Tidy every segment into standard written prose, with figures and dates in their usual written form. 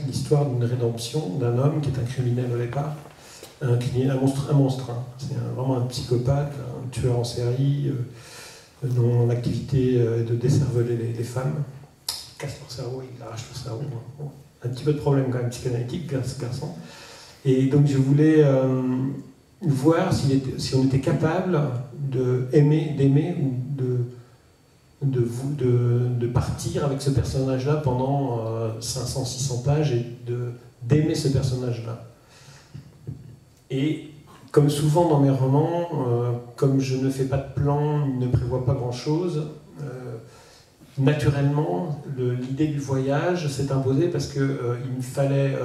l'histoire d'une rédemption d'un homme qui est un criminel au départ, un monstre. Hein. C'est vraiment un psychopathe, un tueur en série, dont l'activité est de décerveler les femmes. Il casse leur cerveau, il arrache leur cerveau. Bon, un petit peu de problème quand même psychanalytique, ce garçon. Et donc je voulais voir si on était capable d'aimer ou de partir avec ce personnage-là pendant 500-600 pages et d'aimer ce personnage-là. Et comme souvent dans mes romans, comme je ne fais pas de plan, ne prévois pas grand-chose, naturellement, l'idée du voyage s'est imposée parce qu'il me fallait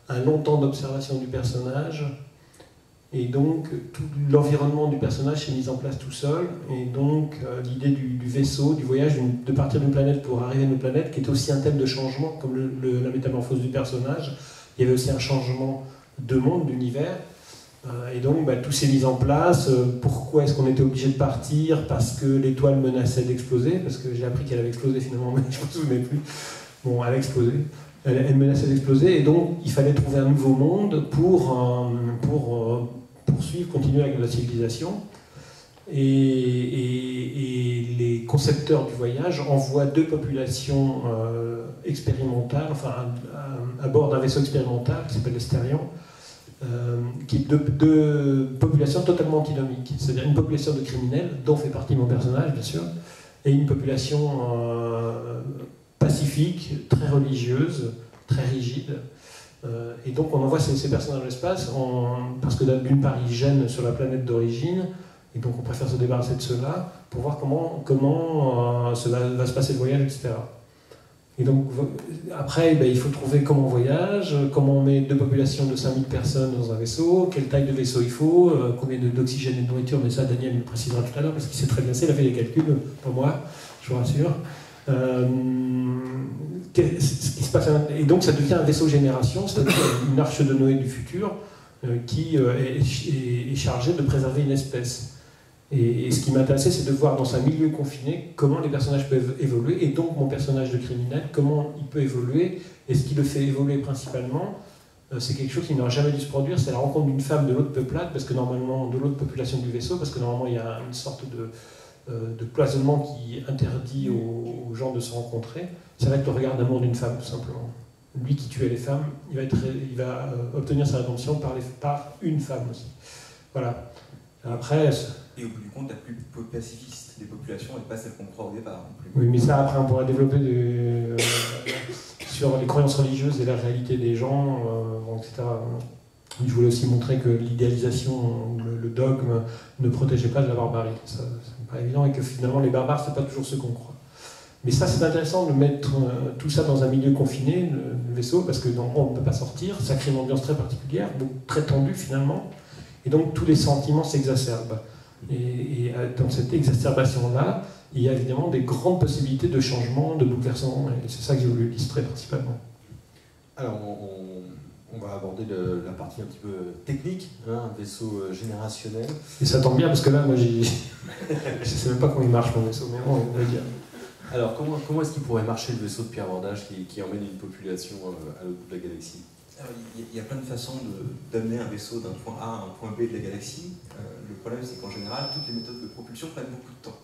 un long temps d'observation du personnage, et donc tout l'environnement du personnage s'est mis en place tout seul, et donc l'idée du vaisseau, du voyage, de partir d'une planète pour arriver à une planète, qui était aussi un thème de changement, comme la métamorphose du personnage. Il y avait aussi un changement de monde, d'univers. Et donc tout s'est mis en place. Pourquoi est-ce qu'on était obligé de partir? Parce que l'étoile menaçait d'exploser, parce que j'ai appris qu'elle avait explosé finalement, mais je ne me souvenais plus. Bon, elle a explosé. Elle menaçait d'exploser, et donc il fallait trouver un nouveau monde pour poursuivre, continuer avec la civilisation. Et les concepteurs du voyage envoient deux populations expérimentales, enfin à bord d'un vaisseau expérimental qui s'appelle l'Estérion, qui est deux populations totalement antinomiques, c'est-à-dire une population de criminels, dont fait partie mon personnage bien sûr, et une population pacifique, très religieuse, très rigide. Et donc on envoie ces personnages dans l'espace parce que d'une part ils gênent sur la planète d'origine, et donc on préfère se débarrasser de ceux-là pour voir comment va se passer le voyage, etc. Et donc après il faut trouver comment on voyage, comment on met deux populations de 5000 personnes dans un vaisseau, quelle taille de vaisseau il faut, combien d'oxygène et de nourriture, mais ça Daniel me précisera tout à l'heure parce qu'il sait très bien ça, il a fait les calculs, pas moi, je vous rassure. Ce qui se passe, et donc ça devient un vaisseau génération, c'est-à-dire une arche de Noé du futur qui est chargée de préserver une espèce. Et ce qui m'intéressait, c'est de voir dans un milieu confiné comment les personnages peuvent évoluer, et donc mon personnage de criminel, comment il peut évoluer, et ce qui le fait évoluer principalement, c'est quelque chose qui n'aurait jamais dû se produire, c'est la rencontre d'une femme de l'autre peuplade, parce que normalement, de l'autre population du vaisseau, parce que normalement il y a une sorte de cloisonnement qui interdit aux gens de se rencontrer. Ça va être le regard d'amour d'une femme, tout simplement. Lui qui tuait les femmes, il va obtenir sa rédemption par une femme aussi. Voilà. Après... Et au bout du compte, la plus pacifiste des populations n'est pas celle qu'on croit au départ non plus. Oui, mais ça, après, on pourrait développer sur les croyances religieuses et la réalité des gens, etc. Je voulais aussi montrer que l'idéalisation, le dogme, ne protégeait pas de la barbarie. Ça, c'est pas évident, et que finalement, les barbares, c'est pas toujours ce qu'on croit. Mais ça, c'est intéressant de mettre tout ça dans un milieu confiné, le vaisseau, parce que normalement, on ne peut pas sortir. Ça crée une ambiance très particulière, donc très tendue finalement. Et donc, tous les sentiments s'exacerbent. Et dans cette exacerbation-là, il y a évidemment des grandes possibilités de changement, de bouleversement, et c'est ça que j'ai voulu illustrer principalement. Alors, on va aborder la partie un petit peu technique, un vaisseau générationnel. Et ça tombe bien, parce que là, moi, je ne sais même pas comment il marche, mon vaisseau, mais bon, on va dire. Alors, comment est-ce qu'il pourrait marcher le vaisseau de Pierre Bordage qui emmène une population à l'autre bout de la galaxie? Alors, il y a plein de façons d'amener un vaisseau d'un point A à un point B de la galaxie. Le problème, c'est qu'en général, toutes les méthodes de propulsion prennent beaucoup de temps.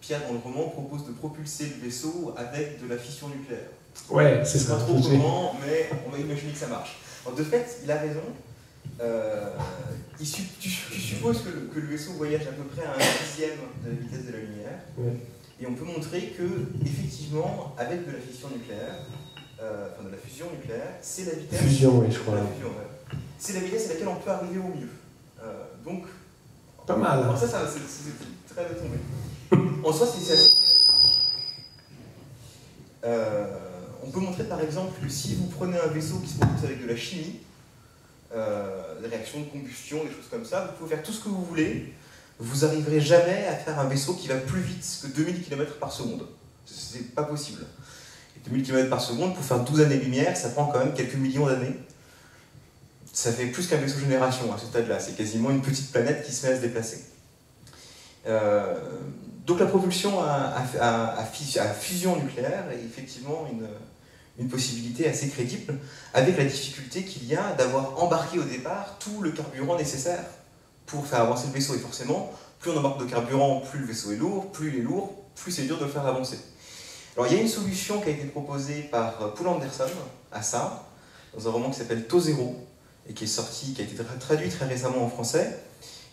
Pierre, dans le roman, propose de propulser le vaisseau avec de la fission nucléaire. Ouais, c'est ça. Pas trop comment, mais on va imaginer que ça marche. Alors, de fait, il a raison. Tu supposes que le vaisseau voyage à peu près à 1/10 de la vitesse de la lumière. Ouais. Et on peut montrer que, effectivement, avec de la fission nucléaire, de la fusion nucléaire, c'est la vitesse. Fusion, oui, je crois. C'est la vitesse à laquelle on peut arriver au mieux. Donc. Pas mal. Alors ça c'est très retombé. En soi, c'est assez. On peut montrer par exemple que si vous prenez un vaisseau qui se propulse avec de la chimie, des réactions de combustion, des choses comme ça, vous pouvez faire tout ce que vous voulez, vous n'arriverez jamais à faire un vaisseau qui va plus vite que 2000 km par seconde. C'est pas possible. 2000 km par seconde, pour faire 12 années-lumière, ça prend quand même quelques millions d'années. Ça fait plus qu'un vaisseau génération à ce stade-là. C'est quasiment une petite planète qui se met à se déplacer. Donc la propulsion à fusion nucléaire est effectivement une possibilité assez crédible, avec la difficulté qu'il y a d'avoir embarqué au départ tout le carburant nécessaire pour faire avancer le vaisseau. Et forcément, plus on embarque de carburant, plus le vaisseau est lourd, plus il est lourd, plus c'est dur de le faire avancer. Alors il y a une solution qui a été proposée par Poul Anderson à ça, dans un roman qui s'appelle Tau Zéro, et qui est sorti, qui a été traduit très récemment en français,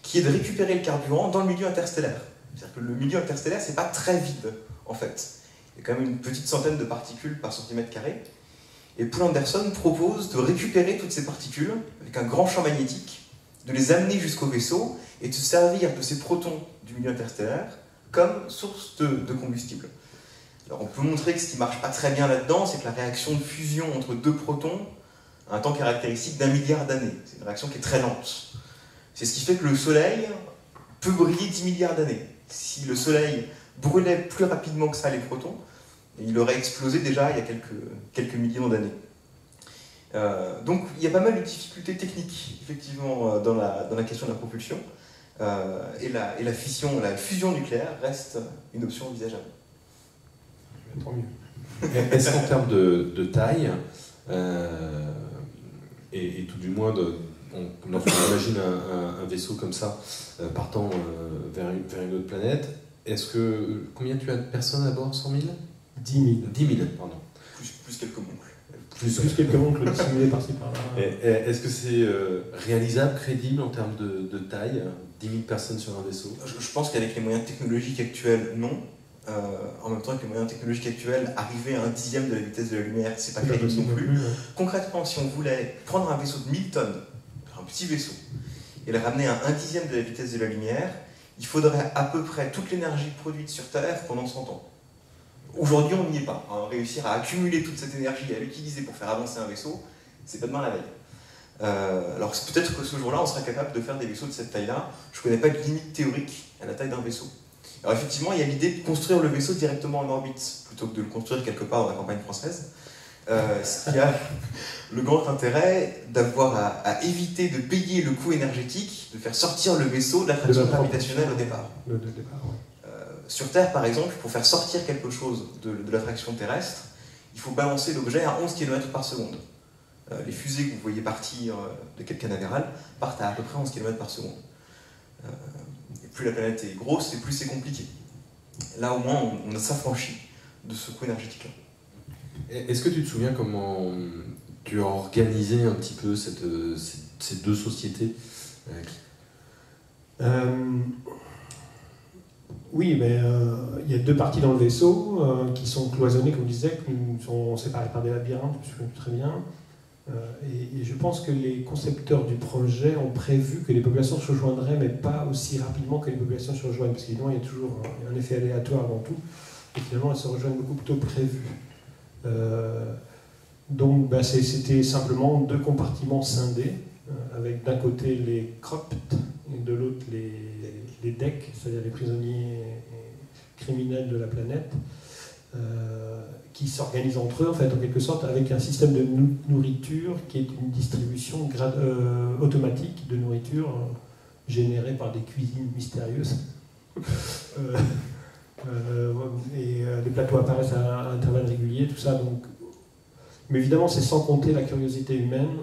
qui est de récupérer le carburant dans le milieu interstellaire. C'est-à-dire que le milieu interstellaire, c'est pas très vide, en fait. Il y a quand même une petite centaine de particules par centimètre carré. Et Poul Anderson propose de récupérer toutes ces particules, avec un grand champ magnétique, de les amener jusqu'au vaisseau, et de se servir de ces protons du milieu interstellaire comme source de combustible. Alors on peut montrer que ce qui ne marche pas très bien là-dedans, c'est que la réaction de fusion entre deux protons a un temps caractéristique d'1 milliard d'années. C'est une réaction qui est très lente. C'est ce qui fait que le Soleil peut briller 10 milliards d'années. Si le Soleil brûlait plus rapidement que ça les protons, il aurait explosé déjà il y a quelques millions d'années. Donc il y a pas mal de difficultés techniques, effectivement, dans la question de la propulsion. Et la fusion nucléaire reste une option envisageable. Tant mieux. Est-ce qu'en termes de taille, et tout du moins, lorsqu'on imagine un vaisseau comme ça partant vers une autre planète, combien tu as de personnes à bord? 100 000 10 000. 10 000, pardon. Plus quelques moncles. Plus quelques moncles dissimulés par-ci par-là. Est-ce que c'est réalisable, crédible en termes de taille, 10 000 personnes sur un vaisseau? Je pense qu'avec les moyens technologiques actuels, non. En même temps, avec les moyens technologiques actuels, arriver à 1/10 de la vitesse de la lumière, c'est pas crédible non plus. Ouais. Concrètement, si on voulait prendre un vaisseau de 1000 tonnes, un petit vaisseau, et le ramener à 1/10 de la vitesse de la lumière, il faudrait à peu près toute l'énergie produite sur Terre pendant 100 ans. Aujourd'hui, on n'y est pas. Réussir à accumuler toute cette énergie et à l'utiliser pour faire avancer un vaisseau, c'est pas demain la veille. Alors peut-être que ce jour-là, on sera capable de faire des vaisseaux de cette taille-là. Je ne connais pas de limite théorique à la taille d'un vaisseau. Alors effectivement, il y a l'idée de construire le vaisseau directement en orbite, plutôt que de le construire quelque part dans la campagne française. Ce qui a le grand intérêt d'avoir à éviter de payer le coût énergétique, de faire sortir le vaisseau de l'attraction gravitationnelle au départ. Le départ, oui. Sur Terre, par exemple, pour faire sortir quelque chose de l'attraction terrestre, il faut balancer l'objet à 11 km par seconde. Les fusées que vous voyez partir de Cap Canaveral partent à peu près 11 km par seconde. Et plus la planète est grosse, et plus c'est compliqué. Là, au moins, on s'affranchit de ce coût énergétique-là. Est-ce que tu te souviens comment tu as organisé un petit peu ces deux sociétés Oui, mais il y a deux parties dans le vaisseau qui sont cloisonnées, comme je disais, qui sont séparées par des labyrinthes, je me souviens plus très bien. Et je pense que les concepteurs du projet ont prévu que les populations se rejoindraient, mais pas aussi rapidement que les populations se rejoignent, parce qu'évidemment, il y a toujours un effet aléatoire dans tout, et finalement, elles se rejoignent beaucoup plus tôt que prévu. Donc, c'était simplement deux compartiments scindés, avec d'un côté les cropt et de l'autre les decks, c'est-à-dire les prisonniers et criminels de la planète, qui s'organisent entre eux, en fait, en quelque sorte, avec un système de nourriture qui est une distribution automatique de nourriture générée par des cuisines mystérieuses. Et les plateaux apparaissent à intervalles réguliers, tout ça. Donc... Mais évidemment, c'est sans compter la curiosité humaine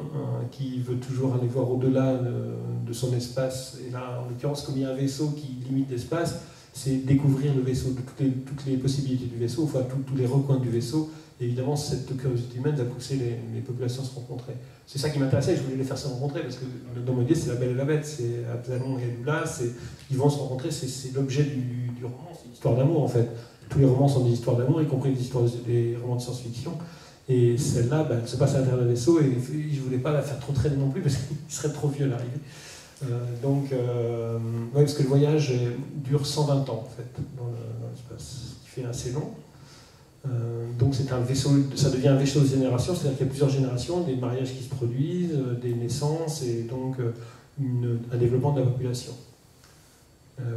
qui veut toujours aller voir au-delà de son espace. Et là, en l'occurrence, comme il y a un vaisseau qui limite l'espace, c'est découvrir le vaisseau, toutes les possibilités du vaisseau, enfin tous les recoins du vaisseau. Et évidemment, cette curiosité humaine va pousser les populations à se rencontrer. C'est ça qui m'intéressait, je voulais les faire se rencontrer, parce que dans mon idée, c'est la Belle et la Bête, c'est Absalom et Lula, ils vont se rencontrer, c'est l'objet du roman, c'est une histoire d'amour en fait. Tous les romans sont des histoires d'amour, y compris des romans de science-fiction. Et celle-là, elle se passe à l'intérieur d'un vaisseau, et je ne voulais pas la faire trop traîner non plus, parce qu'il serait trop vieux à l'arrivée. Ouais, parce que le voyage dure 120 ans, en fait, dans l'espace, ce qui fait assez long. Donc c'est un vaisseau, ça devient un vaisseau de génération, c'est-à-dire qu'il y a plusieurs générations, des mariages qui se produisent, des naissances, et donc un développement de la population.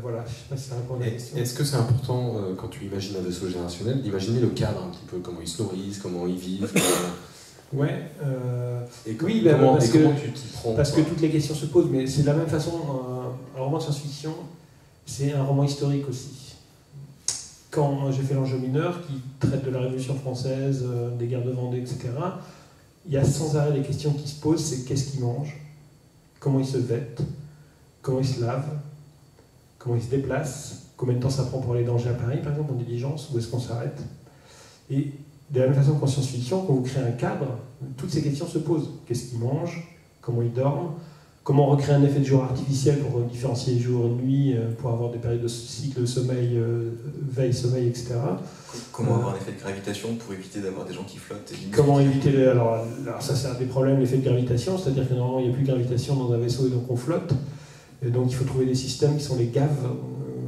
Voilà, je ne sais pas si ça répond à la question. Est-ce que c'est important, quand tu imagines un vaisseau générationnel, d'imaginer le cadre un petit peu, comment ils se nourrissent, comment ils vivent Ouais. Oui, comment tu t'y prends? Parce que toutes les questions se posent, mais c'est de la même façon, un roman de science-fiction, c'est un roman historique aussi. quand j'ai fait l'enjeu mineur, qui traite de la Révolution française, des guerres de Vendée, etc., il y a sans arrêt des questions qui se posent, c'est qu'est-ce qu'ils mangent, comment ils se vêtent, comment ils se lavent, comment ils se déplacent, combien de temps ça prend pour aller d'Angers à Paris, par exemple, en diligence, où est-ce qu'on s'arrête. Et de la même façon qu'en science-fiction, quand vous créez un cadre, toutes ces questions se posent. Qu'est-ce qu'ils mangent, comment ils dorment, comment recréer un effet de jour artificiel pour différencier jour et nuit, pour avoir des périodes de cycle de sommeil, veille-sommeil, etc. Comment avoir un effet de gravitation pour éviter d'avoir des gens qui flottent Comment éviter les... Alors ça c'est un des problèmes, l'effet de gravitation, c'est-à-dire que normalement il n'y a plus de gravitation dans un vaisseau et donc on flotte. Et donc il faut trouver des systèmes qui sont les GAV.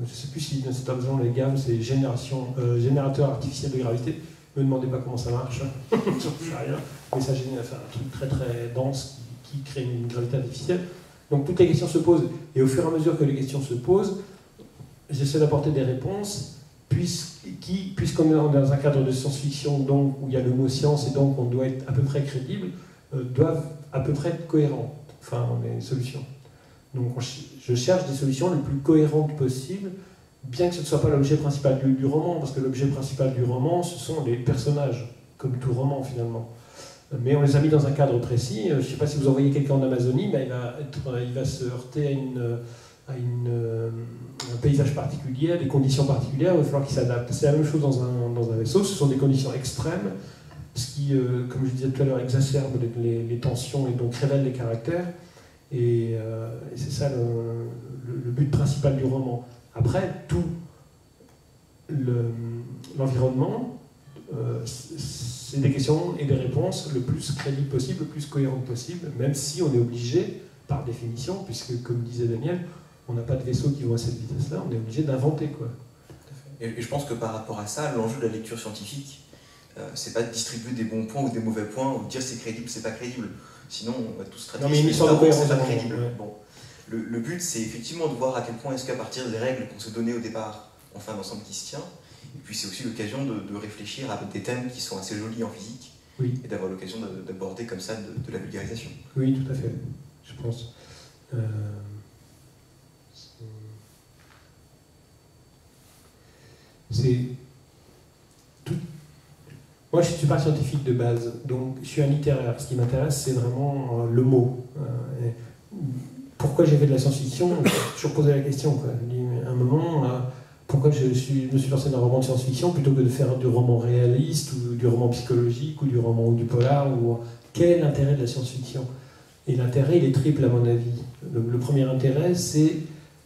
Je ne sais plus si c'est besoin les GAV, c'est générateur artificiel de gravité. Ne me demandez pas comment ça marche, j'en sais rien. Mais ça génère un truc très très dense qui crée une gravité artificielle. Donc toutes les questions se posent. Et au fur et à mesure que les questions se posent, j'essaie d'apporter des réponses puisqu'on est dans un cadre de science-fiction donc, où il y a le mot science et donc on doit être à peu près crédible, doivent à peu près être cohérentes, enfin les solutions. Donc je cherche des solutions les plus cohérentes possibles, bien que ce ne soit pas l'objet principal du roman, parce que l'objet principal du roman, ce sont les personnages, comme tout roman finalement. Mais on les a mis dans un cadre précis. Je ne sais pas si vous envoyez quelqu'un en Amazonie, mais il va se heurter à un paysage particulier, à des conditions particulières, il va falloir qu'il s'adapte. C'est la même chose dans un vaisseau, ce sont des conditions extrêmes, ce qui, comme je disais tout à l'heure, exacerbe les tensions et donc révèle les caractères. Et c'est ça le but principal du roman. Après, tout l'environnement, c'est des questions et des réponses le plus crédibles possible, le plus cohérentes possible, même si on est obligé, par définition, puisque, comme disait Daniel, on n'a pas de vaisseau qui vont à cette vitesse-là, on est obligé d'inventer, quoi. Et je pense que par rapport à ça, l'enjeu de la lecture scientifique, c'est pas de distribuer des bons points ou des mauvais points, ou de dire c'est crédible, c'est pas crédible. Sinon, on va tous traiter c'est pas crédible. Ouais. Bon. Le but, c'est effectivement de voir à quel point est-ce qu'à partir des règles qu'on se donnait au départ, on fait un ensemble qui se tient. Et puis c'est aussi l'occasion de réfléchir à des thèmes qui sont assez jolis en physique, oui. Et d'avoir l'occasion d'aborder comme ça de la vulgarisation. Oui, tout à fait, je pense. C'est tout. Moi, je ne suis pas scientifique de base, donc je suis un littéraire. Ce qui m'intéresse, c'est vraiment le mot. Pourquoi j'ai fait de la science-fiction? Je me suis toujours posé la question, quoi. À un moment, pourquoi je me suis lancé dans un roman de science-fiction plutôt que de faire du roman réaliste ou du roman psychologique ou du roman ou du polar Quel est l'intérêt de la science-fiction? Et l'intérêt, il est triple à mon avis. Le premier intérêt, c'est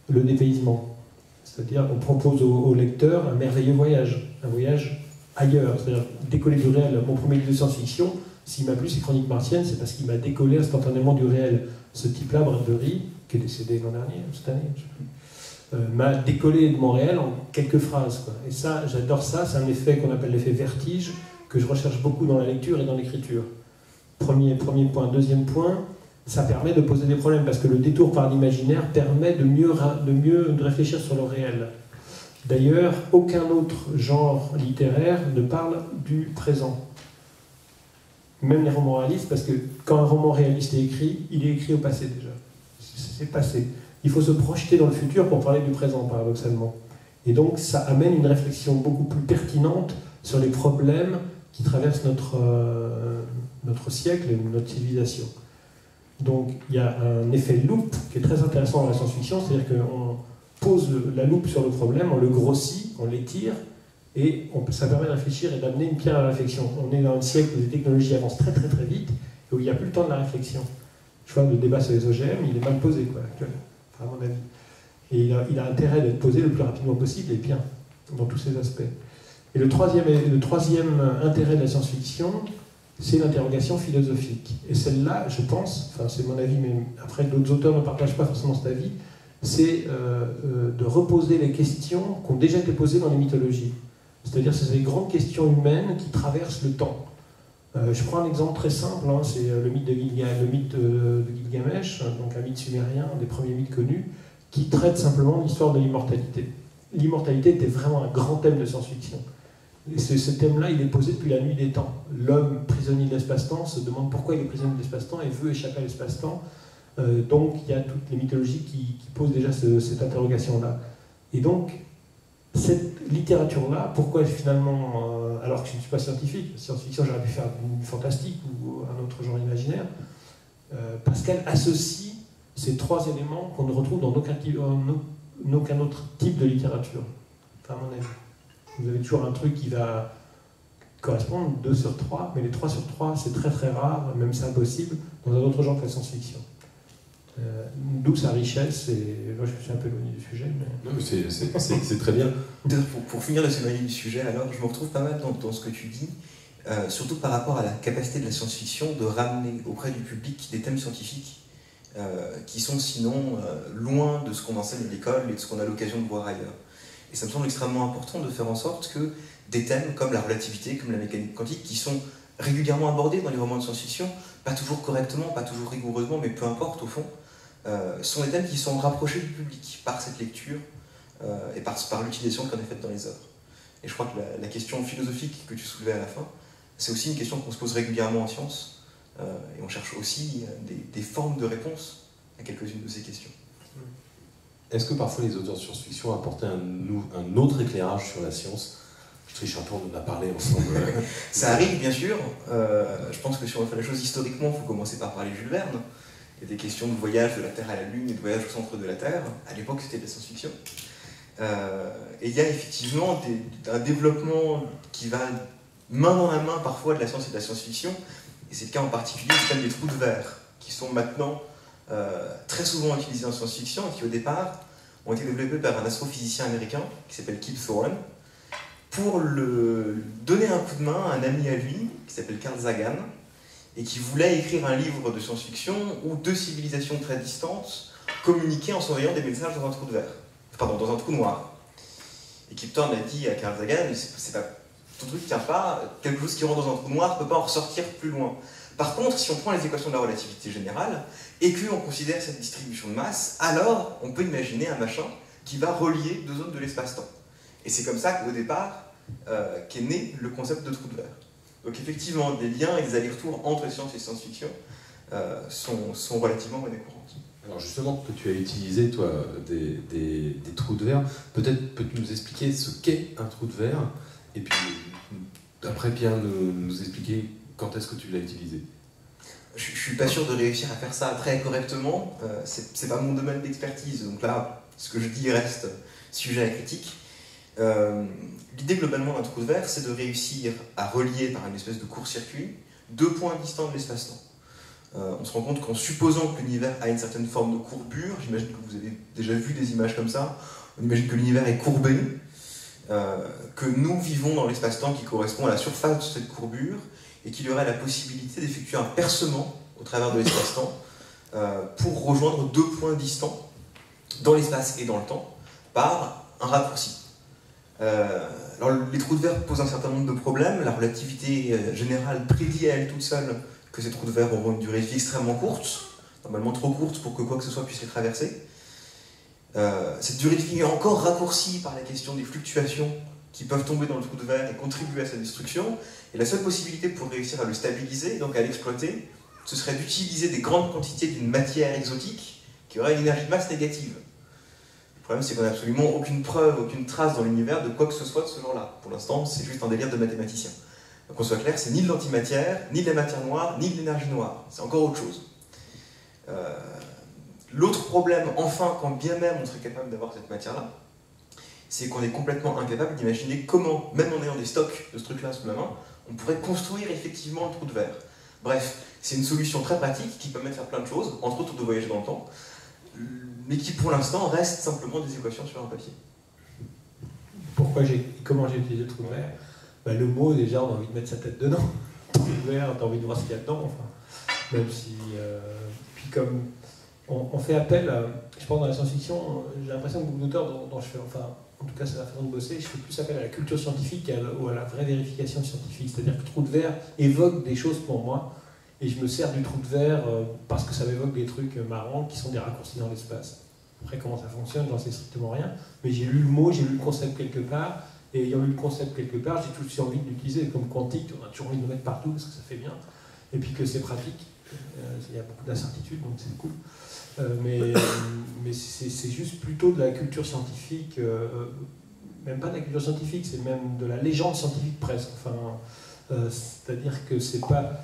le dépaysement. C'est-à-dire qu'on propose au lecteur un merveilleux voyage, un voyage ailleurs, c'est-à-dire décoller du réel. Mon premier livre de science-fiction, s'il m'a plu, c'est Chroniques martiennes, c'est parce qu'il m'a décollé instantanément du réel. Ce type-là, Bradbury, qui est décédé l'an dernier, cette année, je ne sais plus, m'a décollé de mon réel en quelques phrases, quoi. Et ça, j'adore ça, c'est un effet qu'on appelle l'effet vertige, que je recherche beaucoup dans la lecture et dans l'écriture. Premier point. Deuxième point, ça permet de poser des problèmes, parce que le détour par l'imaginaire permet de mieux réfléchir sur le réel. D'ailleurs, aucun autre genre littéraire ne parle du présent. Même les romans réalistes, parce que quand un roman réaliste est écrit, il est écrit au passé déjà. C'est passé. Il faut se projeter dans le futur pour parler du présent, paradoxalement. Et donc, ça amène une réflexion beaucoup plus pertinente sur les problèmes qui traversent notre siècle et notre civilisation. Donc, il y a un effet loupe qui est très intéressant dans la science-fiction, c'est-à-dire qu'on pose la loupe sur le problème, on le grossit, on l'étire, et ça permet de réfléchir et d'amener une pierre à la réflexion. On est dans un siècle où les technologies avancent très très très vite, et où il n'y a plus le temps de la réflexion. Je vois, le débat sur les OGM, il est mal posé, quoi, actuellement, à mon avis. Et il a intérêt d'être posé le plus rapidement possible, et bien, dans tous ses aspects. Et le troisième intérêt de la science-fiction, c'est l'interrogation philosophique. Et celle-là, je pense, enfin c'est mon avis, mais après d'autres auteurs ne partagent pas forcément cet avis, c'est de reposer les questions qui ont déjà été posées dans les mythologies. C'est-à-dire que c'est ces grandes questions humaines qui traversent le temps. Je prends un exemple très simple, hein, c'est le mythe de Gilgamesh, donc un mythe sumérien, un des premiers mythes connus, qui traite simplement l'histoire de l'immortalité. L'immortalité était vraiment un grand thème de science-fiction. Et ce thème-là, il est posé depuis la nuit des temps. L'homme prisonnier de l'espace-temps se demande pourquoi il est prisonnier de l'espace-temps et veut échapper à l'espace-temps. Donc il y a toutes les mythologies qui posent déjà cette interrogation-là. Et donc, cette littérature-là, pourquoi finalement, alors que je ne suis pas scientifique, science-fiction j'aurais pu faire du fantastique ou un autre genre imaginaire, parce qu'elle associe ces trois éléments qu'on ne retrouve dans aucun autre type de littérature, à mon avis. Vous avez toujours un truc qui va correspondre 2 sur 3, mais les 3 sur 3, c'est très très rare, même c'est impossible, dans un autre genre que la science-fiction. D'où sa richesse, et moi je suis un peu éloigné du sujet. Mais... Non, mais c'est très bien. Pour finir de s'éloigner du sujet, alors je me retrouve pas mal dans ce que tu dis, surtout par rapport à la capacité de la science-fiction de ramener auprès du public des thèmes scientifiques qui sont sinon loin de ce qu'on enseigne à l'école et de ce qu'on a l'occasion de voir ailleurs. Et ça me semble extrêmement important de faire en sorte que des thèmes comme la relativité, comme la mécanique quantique, qui sont régulièrement abordés dans les romans de science-fiction, pas toujours correctement, pas toujours rigoureusement, mais peu importe au fond, sont des thèmes qui sont rapprochés du public par cette lecture et par l'utilisation qu'on a faite dans les œuvres. Et je crois que la question philosophique que tu soulevais à la fin, c'est aussi une question qu'on se pose régulièrement en science, et on cherche aussi des formes de réponse à quelques-unes de ces questions. Est-ce que parfois les auteurs de science-fiction apportaient un autre éclairage sur la science? Je triche un peu, on en a parlé ensemble. Ça arrive, bien sûr. Je pense que si on refait la chose historiquement, il faut commencer par parler Jules Verne. Il y a des questions de voyage de la Terre à la Lune et de voyage au centre de la Terre. À l'époque, c'était de la science-fiction. Et il y a effectivement un développement qui va main dans la main parfois de la science et de la science-fiction. Et c'est le cas en particulier du thème des trous de verre, qui sont maintenant très souvent utilisés en science-fiction et qui au départ ont été développés par un astrophysicien américain qui s'appelle Kip Thorne pour donner un coup de main à un ami à lui qui s'appelle Carl Sagan et qui voulait écrire un livre de science-fiction où deux civilisations très distantes communiquaient en s'envoyant des messages dans un trou de verre, pardon, dans un trou noir. Et Kip Thorne a dit à Carl Sagan, ton truc ne tient pas, quelque chose qui rentre dans un trou noir ne peut pas en ressortir plus loin. Par contre, si on prend les équations de la relativité générale et qu'on considère cette distribution de masse, alors on peut imaginer un machin qui va relier deux zones de l'espace-temps. Et c'est comme ça qu'au départ qu'est né le concept de trou de verre. Donc effectivement, des liens et des allers-retours entre science et science-fiction sont relativement monnaie courante. Alors justement, que tu as utilisé, toi, des trous de verre, peut-être peux-tu nous expliquer ce qu'est un trou de verre, et puis après Pierre nous expliquer quand est-ce que tu l'as utilisé. Je ne suis pas sûr de réussir à faire ça très correctement, c'est pas mon domaine d'expertise, donc là, ce que je dis reste sujet à critique. L'idée globalement d'un trou de verre, c'est de réussir à relier par une espèce de court-circuit deux points distants de l'espace-temps. On se rend compte qu'en supposant que l'univers a une certaine forme de courbure, j'imagine que vous avez déjà vu des images comme ça, on imagine que l'univers est courbé, que nous vivons dans l'espace-temps qui correspond à la surface de cette courbure, et qu'il y aurait la possibilité d'effectuer un percement au travers de l'espace-temps pour rejoindre deux points distants dans l'espace et dans le temps par un raccourci. Alors, les trous de verre posent un certain nombre de problèmes. La relativité générale prédit à elle toute seule que ces trous de verre auront une durée de vie extrêmement courte, normalement trop courte pour que quoi que ce soit puisse les traverser. Cette durée de vie est encore raccourcie par la question des fluctuations qui peuvent tomber dans le trou de verre et contribuer à sa destruction. Et la seule possibilité pour réussir à le stabiliser, donc à l'exploiter, ce serait d'utiliser des grandes quantités d'une matière exotique qui aurait une énergie de masse négative. Le problème, c'est qu'on n'a absolument aucune preuve, aucune trace dans l'univers de quoi que ce soit de ce genre-là. Pour l'instant, c'est juste un délire de mathématiciens. Donc qu'on soit clair, c'est ni de l'antimatière, ni de la matière noire, ni de l'énergie noire. C'est encore autre chose. L'autre problème, enfin, quand bien même on serait capable d'avoir cette matière-là, c'est qu'on est complètement incapable d'imaginer comment, même en ayant des stocks de ce truc-là sous la main, on pourrait construire effectivement le trou de verre. Bref, c'est une solution très pratique qui permet de faire plein de choses, entre autres de voyager dans le temps, mais qui pour l'instant reste simplement des équations sur un papier. Comment j'ai utilisé le trou de verre? Le mot, déjà, on a envie de mettre sa tête dedans. Le trou de verre, t'as envie de voir ce qu'il y a dedans, enfin. Même si... Puis comme on fait appel, je pense dans la science-fiction, j'ai l'impression que beaucoup d'auteurs dont je fais, enfin, en tout cas c'est la façon de bosser, je fais plus appel à la culture scientifique ou à la vraie vérification scientifique. C'est-à-dire que le trou de verre évoque des choses pour moi, et je me sers du trou de verre parce que ça m'évoque des trucs marrants qui sont des raccourcis dans l'espace. Après, comment ça fonctionne, j'en sais strictement rien, mais j'ai lu le mot, j'ai lu le concept quelque part, et ayant lu le concept quelque part, j'ai tout de suite envie de l'utiliser. Comme quantique, on a toujours envie de le mettre partout parce que ça fait bien, et puis que c'est pratique. Il y a beaucoup d'incertitudes, donc c'est cool. Mais c'est juste plutôt de la culture scientifique même pas de la culture scientifique, c'est même de la légende scientifique presque. Enfin, c'est-à-dire que c'est pas...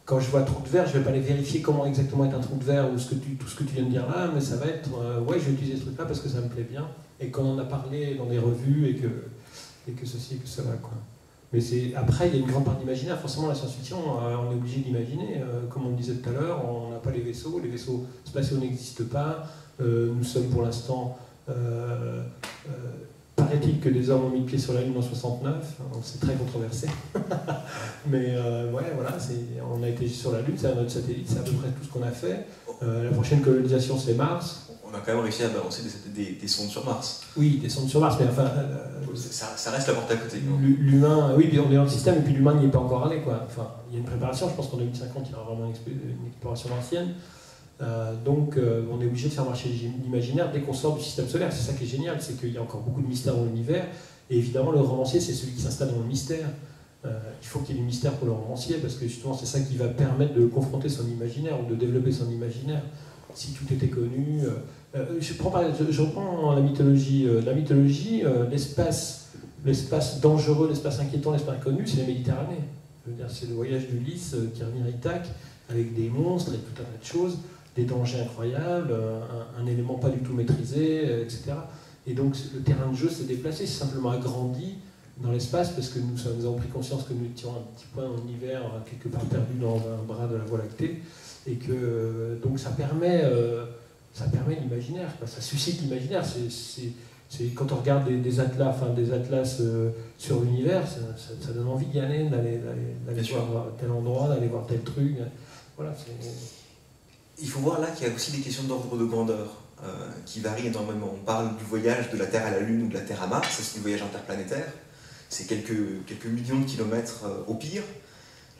Quand je vois trou de verre, je vais pas aller vérifier comment exactement est un trou de verre ou tout ce que tu viens de dire là, mais ça va être ouais, je vais utiliser ce truc-là parce que ça me plaît bien et qu'on en a parlé dans des revues et que ceci et que cela, quoi. Mais après, il y a une grande part d'imaginaire. Forcément, la science-fiction, on est obligé d'imaginer. Comme on le disait tout à l'heure, on n'a pas les vaisseaux spatiaux n'existent pas. Nous sommes pour l'instant, paraît-il que des hommes ont mis le pied sur la Lune en 69, c'est très controversé. Mais ouais, voilà, on a été sur la Lune, c'est notre satellite, c'est à peu près tout ce qu'on a fait. La prochaine colonisation, c'est Mars. On a quand même réussi à balancer des sondes sur Mars. Oui, des sondes sur Mars, mais enfin... ça reste la porte à côté. L'humain, oui, on est dans le système, et puis l'humain n'y est pas encore allé, quoi. Enfin, il y a une préparation, je pense qu'en 2050, il y aura vraiment une exploration martienne. Donc, on est obligé de faire marcher l'imaginaire dès qu'on sort du système solaire. C'est ça qui est génial, c'est qu'il y a encore beaucoup de mystères dans l'univers, et évidemment, le romancier, c'est celui qui s'installe dans le mystère. Il faut qu'il y ait du mystère pour le romancier, parce que justement, c'est ça qui va permettre de confronter son imaginaire, ou de développer son imaginaire. Si tout était connu... je reprends la mythologie. L'espace dangereux, l'espace inquiétant, l'espace inconnu, c'est la Méditerranée. Je veux dire, c'est le voyage d'Ulysse qui revient à Ithaque avec des monstres, avec tout un tas de choses, des dangers incroyables, un élément pas du tout maîtrisé, etc. Et donc le terrain de jeu s'est déplacé, c'est simplement agrandi dans l'espace parce que nous avons pris conscience que nous étions un petit point dans l'univers, quelque part perdu dans un bras de la Voie lactée, et que donc ça permet l'imaginaire, ça suscite l'imaginaire. C'est quand on regarde des atlas sur l'univers, ça donne envie d'y aller, d'aller voir tel endroit, d'aller voir tel truc. Voilà, il faut voir là qu'il y a aussi des questions d'ordre de grandeur qui varient énormément. On parle du voyage de la Terre à la Lune ou de la Terre à Mars, c'est du voyage interplanétaire, c'est quelques millions de kilomètres au pire.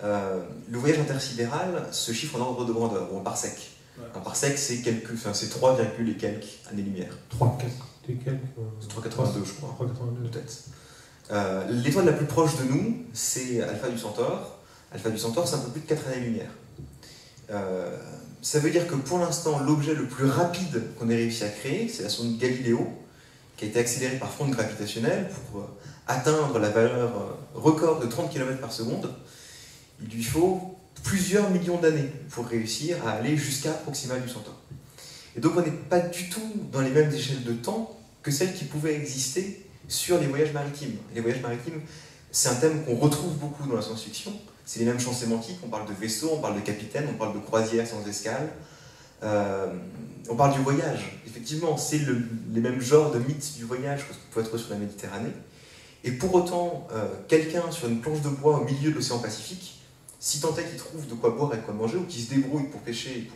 Le voyage intersidéral se chiffre en ordre de grandeur, ou en parsec. Ouais. Un parsec, c'est 3, et quelques années-lumière. 3, 4 et quelques. 3,82 je crois. 3,82 peut-être. L'étoile la plus proche de nous, c'est Alpha du Centaure. Alpha du Centaure, c'est un peu plus de 4 années-lumière. Ça veut dire que pour l'instant, l'objet le plus rapide qu'on ait réussi à créer, c'est la sonde Galileo, qui a été accélérée par fronde gravitationnelle pour atteindre la valeur record de 30 km par seconde. Il lui faut plusieurs millions d'années pour réussir à aller jusqu'à Proxima du Centaure. Et donc on n'est pas du tout dans les mêmes échelles de temps que celles qui pouvaient exister sur les voyages maritimes. Les voyages maritimes, c'est un thème qu'on retrouve beaucoup dans la science-fiction. C'est les mêmes champs sémantiques, on parle de vaisseau, on parle de capitaine, on parle de croisière sans escale. On parle du voyage. Effectivement, c'est les mêmes genres de mythes du voyage que ce qu'on peut être sur la Méditerranée. Et pour autant, quelqu'un sur une planche de bois au milieu de l'océan Pacifique, si tant est qu'il trouve de quoi boire et de quoi manger, ou qu'il se débrouille pour pêcher et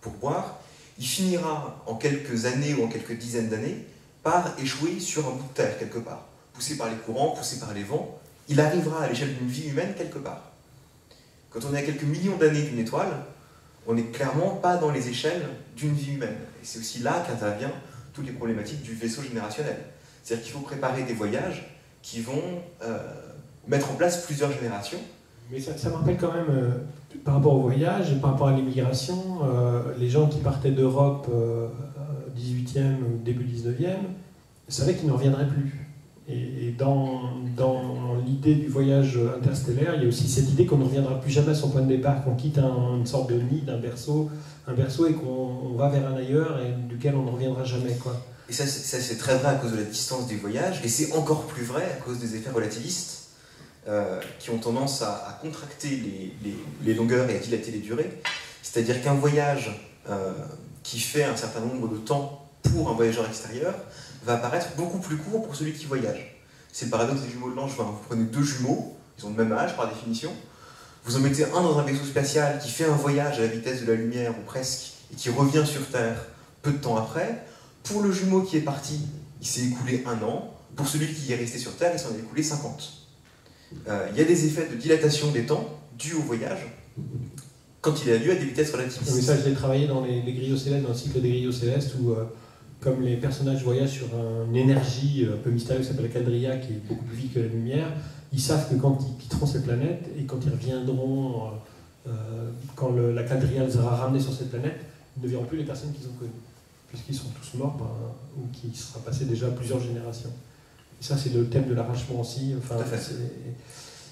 pour boire, il finira en quelques années ou en quelques dizaines d'années par échouer sur un bout de terre quelque part. Poussé par les courants, poussé par les vents, il arrivera à l'échelle d'une vie humaine quelque part. Quand on est à quelques millions d'années d'une étoile, on n'est clairement pas dans les échelles d'une vie humaine. Et c'est aussi là qu'interviennent toutes les problématiques du vaisseau générationnel. C'est-à-dire qu'il faut préparer des voyages qui vont mettre en place plusieurs générations. Mais ça me rappelle quand même, par rapport au voyage et par rapport à l'immigration, les gens qui partaient d'Europe 18e ou début 19e savaient qu'ils ne reviendraient plus. Et dans l'idée du voyage interstellaire, il y a aussi cette idée qu'on ne reviendra plus jamais à son point de départ, qu'on quitte une sorte de nid, un berceau et qu'on va vers un ailleurs et duquel on ne reviendra jamais, quoi. Et ça c'est très vrai à cause de la distance des voyages, et c'est encore plus vrai à cause des effets relativistes qui ont tendance à contracter les longueurs et à dilater les durées. C'est-à-dire qu'un voyage qui fait un certain nombre de temps pour un voyageur extérieur va apparaître beaucoup plus court pour celui qui voyage. C'est le paradoxe des jumeaux de Langevin. Vous prenez deux jumeaux, ils ont le même âge par définition, vous en mettez un dans un vaisseau spatial qui fait un voyage à la vitesse de la lumière ou presque, et qui revient sur Terre peu de temps après. Pour le jumeau qui est parti, il s'est écoulé 1 an. Pour celui qui est resté sur Terre, il s'en est écoulé 50. Il y a des effets de dilatation des temps dus au voyage quand il a lieu à des vitesses relativistes. Mais ça, je l'ai travaillé dans les grilles célestes, dans le cycle des grilles célestes, où comme les personnages voyagent sur une énergie un peu mystérieuse qui s'appelle la quadrilla, qui est beaucoup plus vite que la lumière, ils savent que quand ils quitteront cette planète et quand ils reviendront, quand la quadrilla les aura ramenés sur cette planète, ils ne verront plus les personnes qu'ils ont connues, puisqu'ils seront tous morts ou qu'il sera passé déjà plusieurs générations. Et ça, c'est le thème de l'arrachement aussi. Enfin, Tout à fait.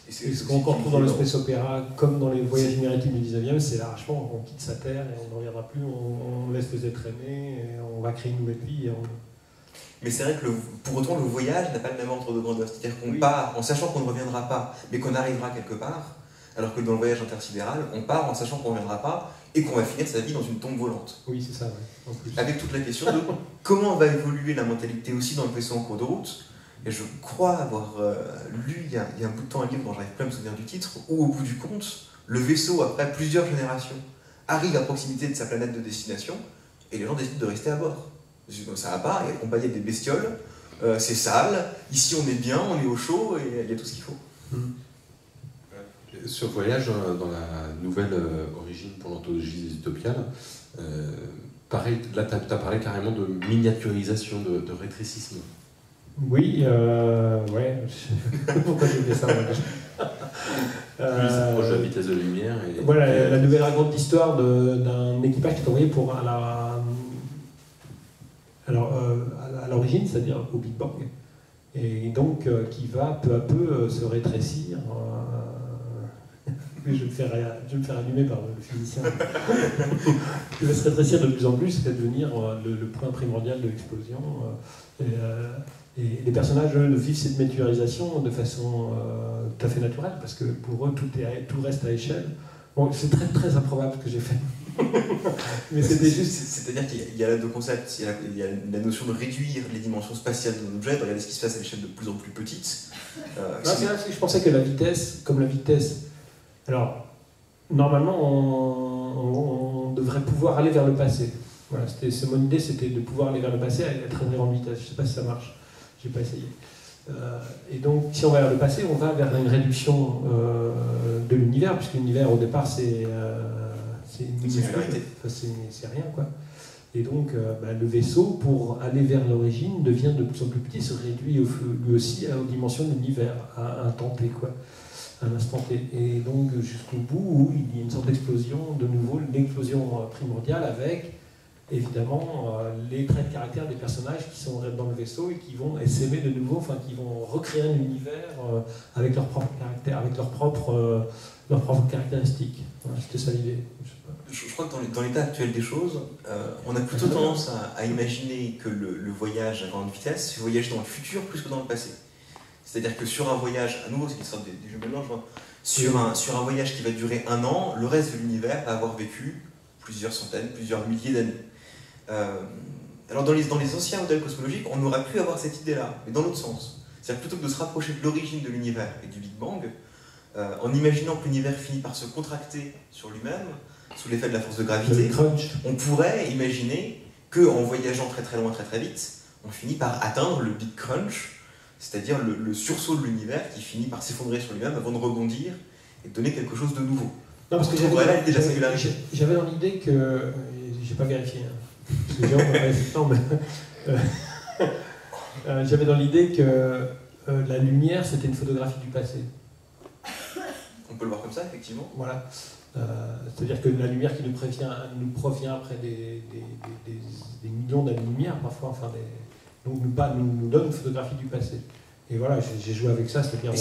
c'est ce qu'on retrouve dans le space opéra, comme dans les voyages maritimes du 19e, c'est l'arrachement. On quitte sa terre et on ne reviendra plus, on laisse les êtres aimés, et on va créer une nouvelle vie. Et Mais c'est vrai que pour autant, le voyage n'a pas le même ordre de grandeur. C'est-à-dire qu'on Oui. part en sachant qu'on ne reviendra pas, mais qu'on arrivera quelque part, alors que dans le voyage intersidéral, on part en sachant qu'on ne reviendra pas et qu'on va finir sa vie dans une tombe volante. Oui, c'est ça, ouais, en plus. Avec toute la question de comment va évoluer la mentalité aussi dans le vaisseau en cours de route. Et je crois avoir lu il y a un bout de temps un livre dont j'arrive plus à me souvenir du titre, où au bout du compte, le vaisseau, après plusieurs générations, arrive à proximité de sa planète de destination et les gens décident de rester à bord. Ça va pas, il est accompagné des bestioles, c'est sale, ici on est bien, on est au chaud et il y a tout ce qu'il faut. Sur Voyage, dans la nouvelle origine pour l'anthologie des Utopiales, pareil, là tu as parlé carrément de miniaturisation, de rétrécissement. Oui, ouais. Pourquoi j'ai fait ça moi, déjà Plus il s'approche de la vitesse de la lumière. Et, Voilà, la nouvelle raconte l'histoire d'un équipage qui est envoyé pour à l'origine, c'est-à-dire au Big Bang, et donc qui va peu à peu se rétrécir. Je vais me faire allumer par le physicien. Qui va se rétrécir de plus en plus et devenir le point primordial de l'explosion. Et les personnages, eux, vivent cette miniaturisation de façon tout à fait naturelle, parce que pour eux, tout reste à échelle. Bon, c'est très, très improbable ce que j'ai fait. Mais c'était juste... C'est-à-dire qu'il y a deux concepts. Il y a la notion de réduire les dimensions spatiales d'un objet, de regarder ce qui se passe à l'échelle de plus en plus petite. C'est vrai que je pensais que la vitesse, comme la vitesse... Alors, normalement, on devrait pouvoir aller vers le passé. Voilà, mon idée, c'était de pouvoir aller vers le passé et être à une grande vitesse. Je ne sais pas si ça marche. Je n'ai pas essayé. Et donc, si on va vers le passé, on va vers une réduction de l'univers, puisque l'univers, au départ, c'est singularité. C'est rien, quoi. Et donc, le vaisseau, pour aller vers l'origine, devient de plus en plus petit, se réduit lui aussi aux dimensions de l'univers, à un temps T, quoi. Un instant T. Et donc, jusqu'au bout où il y a une sorte d'explosion, de nouveau, l'explosion primordiale avec, évidemment, les traits de caractère des personnages qui sont dans le vaisseau et qui vont s'aimer de nouveau, enfin, qui vont recréer un univers avec leur propre caractère, avec leurs propres caractéristiques. Voilà, c'était ça l'idée. Je crois que dans l'état actuel des choses, on a plutôt tendance à imaginer que le voyage à grande vitesse voyage dans le futur plus que dans le passé. C'est-à-dire que sur un voyage, à nouveau, c'est une sorte des jeux mélange, sur un voyage qui va durer 1 an, le reste de l'univers va avoir vécu plusieurs centaines, plusieurs milliers d'années. Alors dans les anciens modèles cosmologiques, on aurait pu avoir cette idée-là, mais dans l'autre sens. C'est-à-dire plutôt que de se rapprocher de l'origine de l'univers et du Big Bang, en imaginant que l'univers finit par se contracter sur lui-même, sous l'effet de la force de gravité, on pourrait imaginer qu'en voyageant très très loin, très très vite, on finit par atteindre le Big Crunch, c'est-à-dire le sursaut de l'univers qui finit par s'effondrer sur lui-même avant de rebondir et de donner quelque chose de nouveau. Non, parce que j'avais dans l'idée que... J'ai pas vérifié, hein, parce que Jérôme m'a pas laissé le temps, mais... j'avais dans l'idée que la lumière, c'était une photographie du passé. On peut le voir comme ça, effectivement. Voilà. C'est-à-dire que la lumière qui nous provient après des millions d'années-lumière, parfois, enfin, donc nous donne une photographie du passé. Et voilà, j'ai joué avec ça, c'est-à-dire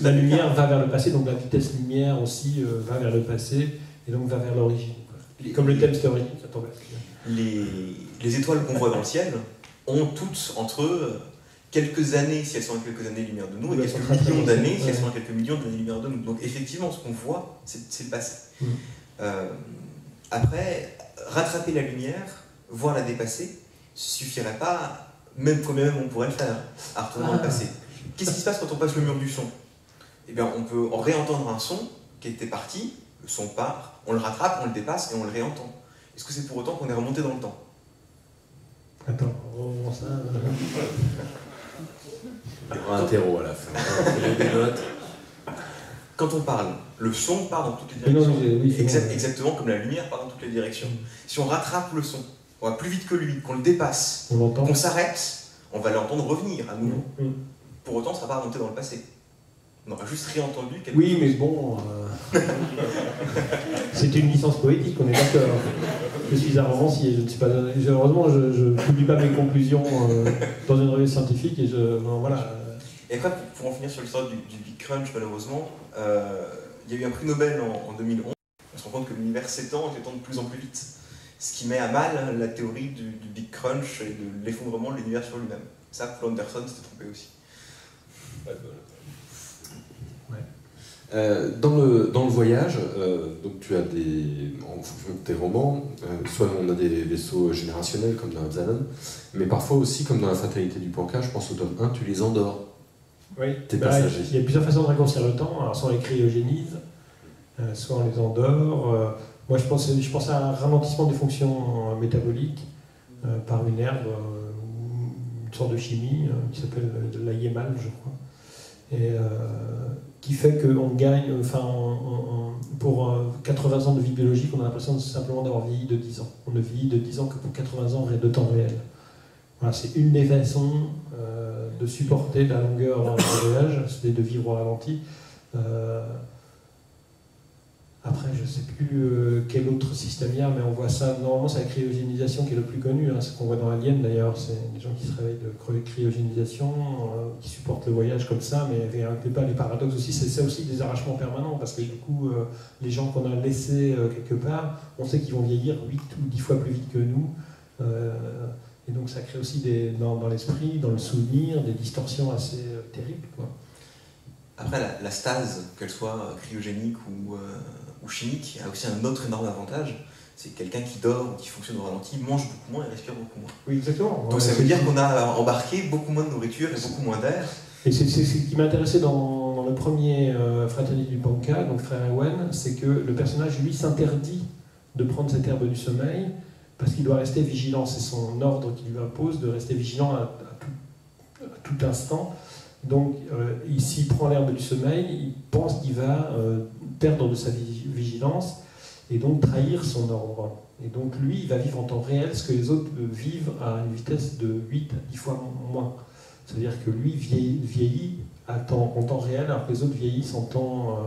la lumière va vers le passé, donc la vitesse lumière aussi va vers le passé, et donc va vers l'origine. Comme le thème story, ça tombe. Les étoiles qu'on voit dans le ciel ont toutes entre eux quelques années, si elles sont à quelques années-lumière de nous, et quelques millions d'années, si elles sont à quelques millions d'années-lumière de nous. Donc effectivement, ce qu'on voit, c'est le passé. Après, rattraper la lumière, voir la dépasser, suffirait pas, même quand même on pourrait le faire, à retourner dans le passé. Qu'est-ce qui se passe quand on passe le mur du son? Eh bien, on peut réentendre un son qui était parti, le son part, on le rattrape, on le dépasse et on le réentend. Est-ce que c'est pour autant qu'on est remonté dans le temps? Attends, on ça... Il y aura un terreau à la fin. Des notes. Quand on parle, le son part dans toutes les directions. Oui, exactement comme la lumière part dans toutes les directions. Si on rattrape le son, on va plus vite que lui, qu'on le dépasse, qu'on s'arrête, on va l'entendre revenir à nouveau. Pour autant, ça ne sera pas remonté dans le passé. On aura juste réentendu quelque chose. Oui, mais bon... c'est une licence poétique, on est d'accord. Je suis un romancier, je ne suis pas... Heureusement, je ne publie pas mes conclusions dans une revue scientifique et voilà... Et après, pour en finir sur l'histoire du Big Crunch, malheureusement, il y a eu un prix Nobel en 2011. On se rend compte que l'univers s'étend et s'étend de plus en plus vite. Ce qui met à mal la théorie du Big Crunch et de l'effondrement de l'univers sur lui-même. Ça, Paul Anderson s'était trompé aussi. Dans le voyage, donc tu as en fonction de tes romans, soit on a des vaisseaux générationnels comme dans Absalom, mais parfois aussi comme dans La fatalité du Panka, je pense au tome 1, tu les endors. Oui, tes passagers. Il y a plusieurs façons de raccourcir le temps. Alors, soit on les cryogénise, soit on les endort. Moi, je pense à un ralentissement des fonctions métaboliques par une herbe, une sorte de chimie qui s'appelle la Yémal, je crois. Et qui fait qu'on gagne, pour 80 ans de vie biologique, on a l'impression simplement d'avoir vieilli de 10 ans. On ne vieillit de 10 ans que pour 80 ans de temps réel. Voilà, c'est une des façons de supporter la longueur d'un voyage, c'est de vivre au ralenti. Après, je ne sais plus quel autre système il y a, mais on voit ça, normalement c'est la cryogénisation qui est le plus connu, hein, ce qu'on voit dans Alien d'ailleurs, c'est des gens qui se réveillent de cryogénisation, qui supportent le voyage comme ça, mais les paradoxes aussi, c'est aussi des arrachements permanents, parce que du coup, les gens qu'on a laissés quelque part, on sait qu'ils vont vieillir 8 ou 10 fois plus vite que nous, et donc ça crée aussi dans l'esprit, dans le souvenir, des distorsions assez terribles, quoi. Après, la stase, qu'elle soit cryogénique ou chimique, a aussi un autre énorme avantage, c'est que quelqu'un qui dort ou qui fonctionne au ralenti mange beaucoup moins et respire beaucoup moins. Oui, exactement. Donc ça veut dire qu'on a embarqué beaucoup moins de nourriture et beaucoup moins d'air. Et c'est ce qui m'intéressait dans le premier Fraternité du Panka, donc Frère Ewen, c'est que le personnage, lui, s'interdit de prendre cette herbe du sommeil parce qu'il doit rester vigilant. C'est son ordre qui lui impose de rester vigilant à tout instant. Donc, s'il prend l'herbe du sommeil, il pense qu'il va perdre de sa vigilance et donc trahir son ordre. Et donc, lui, il va vivre en temps réel ce que les autres vivent à une vitesse de 8 à 10 fois moins. C'est-à-dire que lui vieillit en temps réel, alors que les autres vieillissent en temps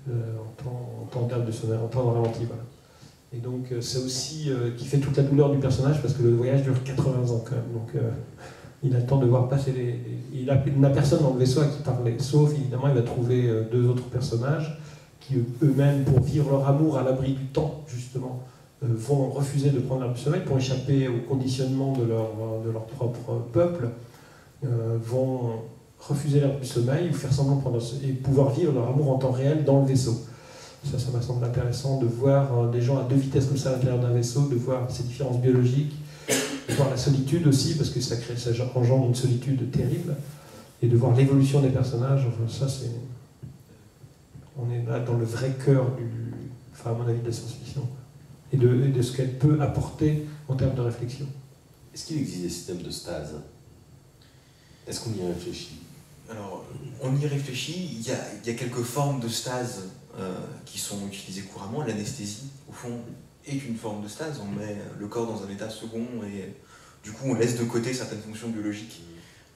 d'herbe de sommeil, en temps ralenti. Voilà. Et donc, c'est aussi qui fait toute la douleur du personnage, parce que le voyage dure 80 ans quand même. Donc, il a le temps de voir passer il n'a personne dans le vaisseau à qui parler, sauf évidemment il va trouver 2 autres personnages qui eux-mêmes, pour vivre leur amour à l'abri du temps justement, vont refuser de prendre l'herbe du sommeil pour échapper au conditionnement de leur propre peuple, vont refuser l'herbe du sommeil ou faire semblant de prendre et pouvoir vivre leur amour en temps réel dans le vaisseau. Ça m'a semblé intéressant de voir des gens à 2 vitesses comme ça à l'intérieur d'un vaisseau, de voir ces différences biologiques, de voir la solitude aussi, parce que ça engendre une solitude terrible, et de voir l'évolution des personnages. Enfin, ça, on est là dans le vrai cœur à mon avis, de la science-fiction, et de ce qu'elle peut apporter en termes de réflexion. Est-ce qu'il existe des systèmes de stase? Est-ce qu'on y réfléchit? Alors, on y réfléchit. Il y a quelques formes de stase qui sont utilisées couramment. L'anesthésie, au fond, est une forme de stase. On met le corps dans un état second et du coup on laisse de côté certaines fonctions biologiques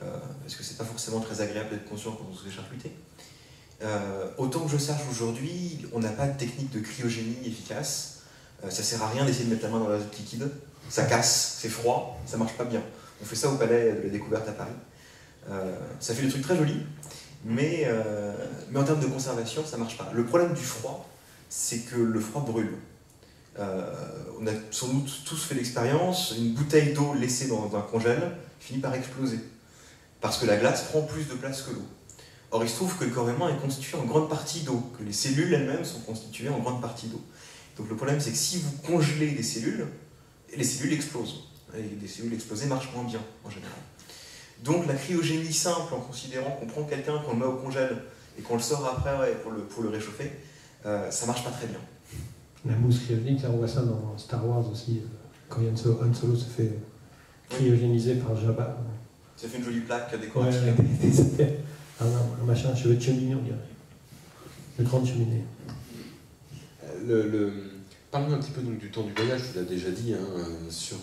parce que c'est pas forcément très agréable d'être conscient quand on se fait charcuter. Autant que je sache aujourd'hui, on n'a pas de technique de cryogénie efficace. Ça sert à rien d'essayer de mettre la main dans l'azote liquide. Ça casse, c'est froid, ça marche pas bien. On fait ça au Palais de la Découverte à Paris. Ça fait des trucs très jolis, mais en termes de conservation, ça marche pas. Le problème du froid, c'est que le froid brûle. On a sans doute tous fait l'expérience, une bouteille d'eau laissée dans un congèle finit par exploser, parce que la glace prend plus de place que l'eau. Or, il se trouve que le corps humain est constitué en grande partie d'eau, que les cellules elles-mêmes sont constituées en grande partie d'eau. Donc le problème, c'est que si vous congelez des cellules, les cellules explosent. Et des cellules explosées marchent moins bien, en général. Donc la cryogénie simple, en considérant qu'on prend quelqu'un, qu'on le met au congèle, et qu'on le sort après pour le réchauffer, ça marche pas très bien. La mousse cryogénique, là on voit ça dans Star Wars aussi, quand Han Solo se fait cryogéniser par Jabba. Ça fait une jolie plaque décorative. Ouais, un machin, un chevet de cheminée, on dirait. De grande cheminée. Parle-nous un petit peu donc, du temps du voyage, tu l'as déjà dit, hein, sur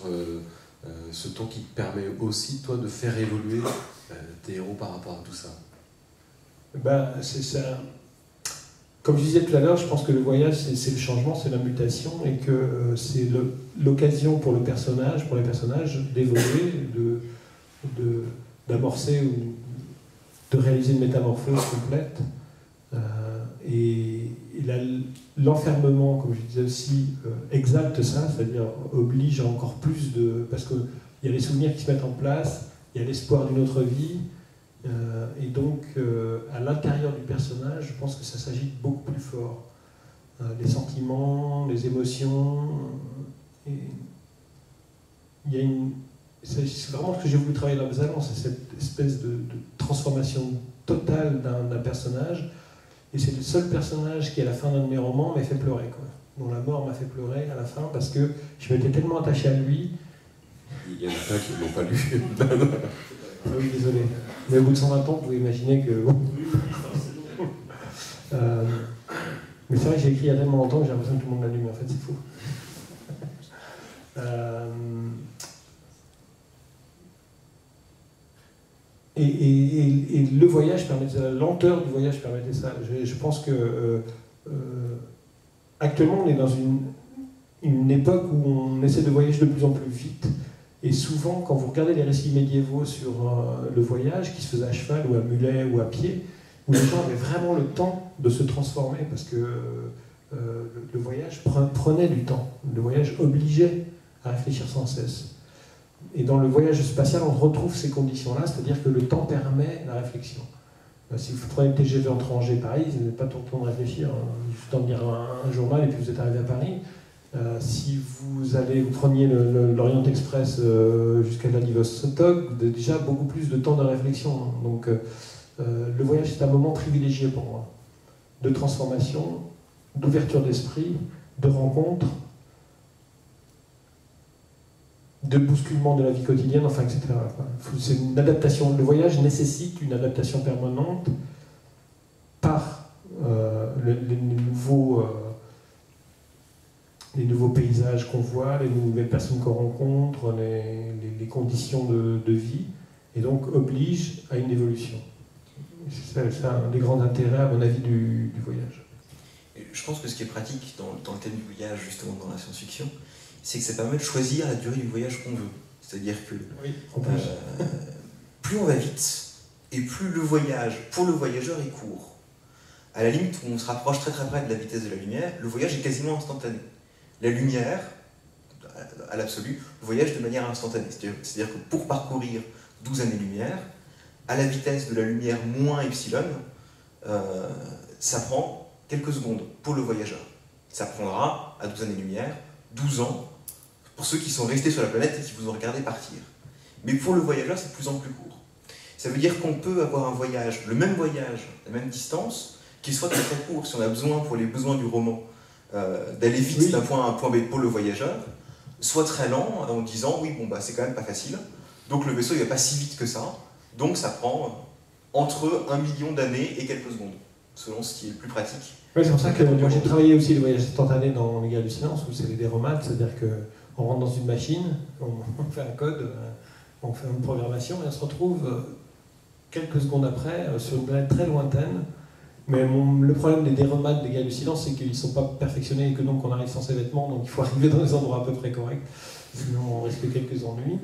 ce temps qui te permet aussi, toi, de faire évoluer tes héros par rapport à tout ça. C'est ça. Comme je disais tout à l'heure, je pense que le voyage, c'est le changement, c'est la mutation, et que c'est l'occasion pour les personnages d'évoluer, d'amorcer de réaliser une métamorphose complète. Et là, l'enfermement, comme je disais aussi, exalte ça, c'est-à-dire oblige à encore plus de... Parce qu'il y a les souvenirs qui se mettent en place, il y a l'espoir d'une autre vie, et donc à l'intérieur du personnage, je pense que ça s'agite beaucoup plus fort. Les sentiments, les émotions, et il y a une... C'est vraiment ce que j'ai voulu travailler dans Absalon, c'est cette espèce de transformation totale d'un personnage. Et c'est le seul personnage qui, à la fin d'un de mes romans, m'a fait pleurer, quoi. Dont la mort m'a fait pleurer à la fin, parce que je m'étais tellement attaché à lui. Il y en a plein qui ne l'ont pas lu. Ah oui, désolé. Mais au bout de 120 ans, vous pouvez imaginer que... mais c'est vrai que j'ai écrit il y a tellement longtemps que j'ai l'impression que tout le monde l'a lu, mais en fait, c'est faux. Et le voyage permettait ça, la lenteur du voyage permettait ça. Je pense que actuellement on est dans une époque où on essaie de voyager de plus en plus vite. Et souvent, quand vous regardez les récits médiévaux sur le voyage, qui se faisait à cheval ou à mulet ou à pied, où les gens avaient vraiment le temps de se transformer, parce que le voyage prenait du temps. Le voyage obligeait à réfléchir sans cesse. Et dans le voyage spatial, on retrouve ces conditions-là, c'est-à-dire que le temps permet la réflexion. Si vous prenez le TGV entre Angers et Paris, vous n'avez pas tout le temps de réfléchir, juste le temps de lire un journal et puis vous êtes arrivé à Paris. Si vous preniez l'Orient Express jusqu'à Vladivostok, déjà beaucoup plus de temps de réflexion. Donc le voyage est un moment privilégié pour moi, de transformation, d'ouverture d'esprit, de rencontre, de bousculement de la vie quotidienne, enfin, etc. C'est une adaptation. Le voyage nécessite une adaptation permanente par les nouveaux paysages qu'on voit, les nouvelles personnes qu'on rencontre, les conditions de vie, et donc oblige à une évolution. C'est un des grands intérêts, à mon avis, du voyage. Je pense que ce qui est pratique dans le thème du voyage, justement dans la science-fiction, c'est que ça permet de choisir la durée du voyage qu'on veut. C'est-à-dire que plus on va vite, et plus le voyage, pour le voyageur, est court. À la limite où on se rapproche très très près de la vitesse de la lumière, le voyage est quasiment instantané. La lumière, à l'absolu, voyage de manière instantanée. C'est-à-dire que pour parcourir 12 années-lumière, à la vitesse de la lumière moins epsilon, ça prend quelques secondes pour le voyageur. Ça prendra, à 12 années-lumière, 12 ans pour ceux qui sont restés sur la planète et qui vous ont regardé partir. Mais pour le voyageur, c'est de plus en plus court. Ça veut dire qu'on peut avoir un voyage, le même voyage, la même distance, qui soit très très court, si on a besoin, pour les besoins du roman, d'aller vite d'un point A à un point B pour le voyageur, soit très lent en disant, oui, bon, bah, c'est quand même pas facile, donc le vaisseau il va pas si vite que ça, donc ça prend entre 1 million d'années et quelques secondes, selon ce qui est le plus pratique. Oui, c'est pour ça que moi j'ai travaillé aussi les voyages instantanés dans Les Guerres du Silence, où c'est les déromates, c'est-à-dire qu'on rentre dans une machine, on fait un code, on fait une programmation, et on se retrouve quelques secondes après sur une planète très lointaine. Mais le problème des déromates des Guerres du Silence, c'est qu'ils ne sont pas perfectionnés et que donc on arrive sans ses vêtements, donc il faut arriver dans des endroits à peu près corrects, sinon on risque quelques ennuis.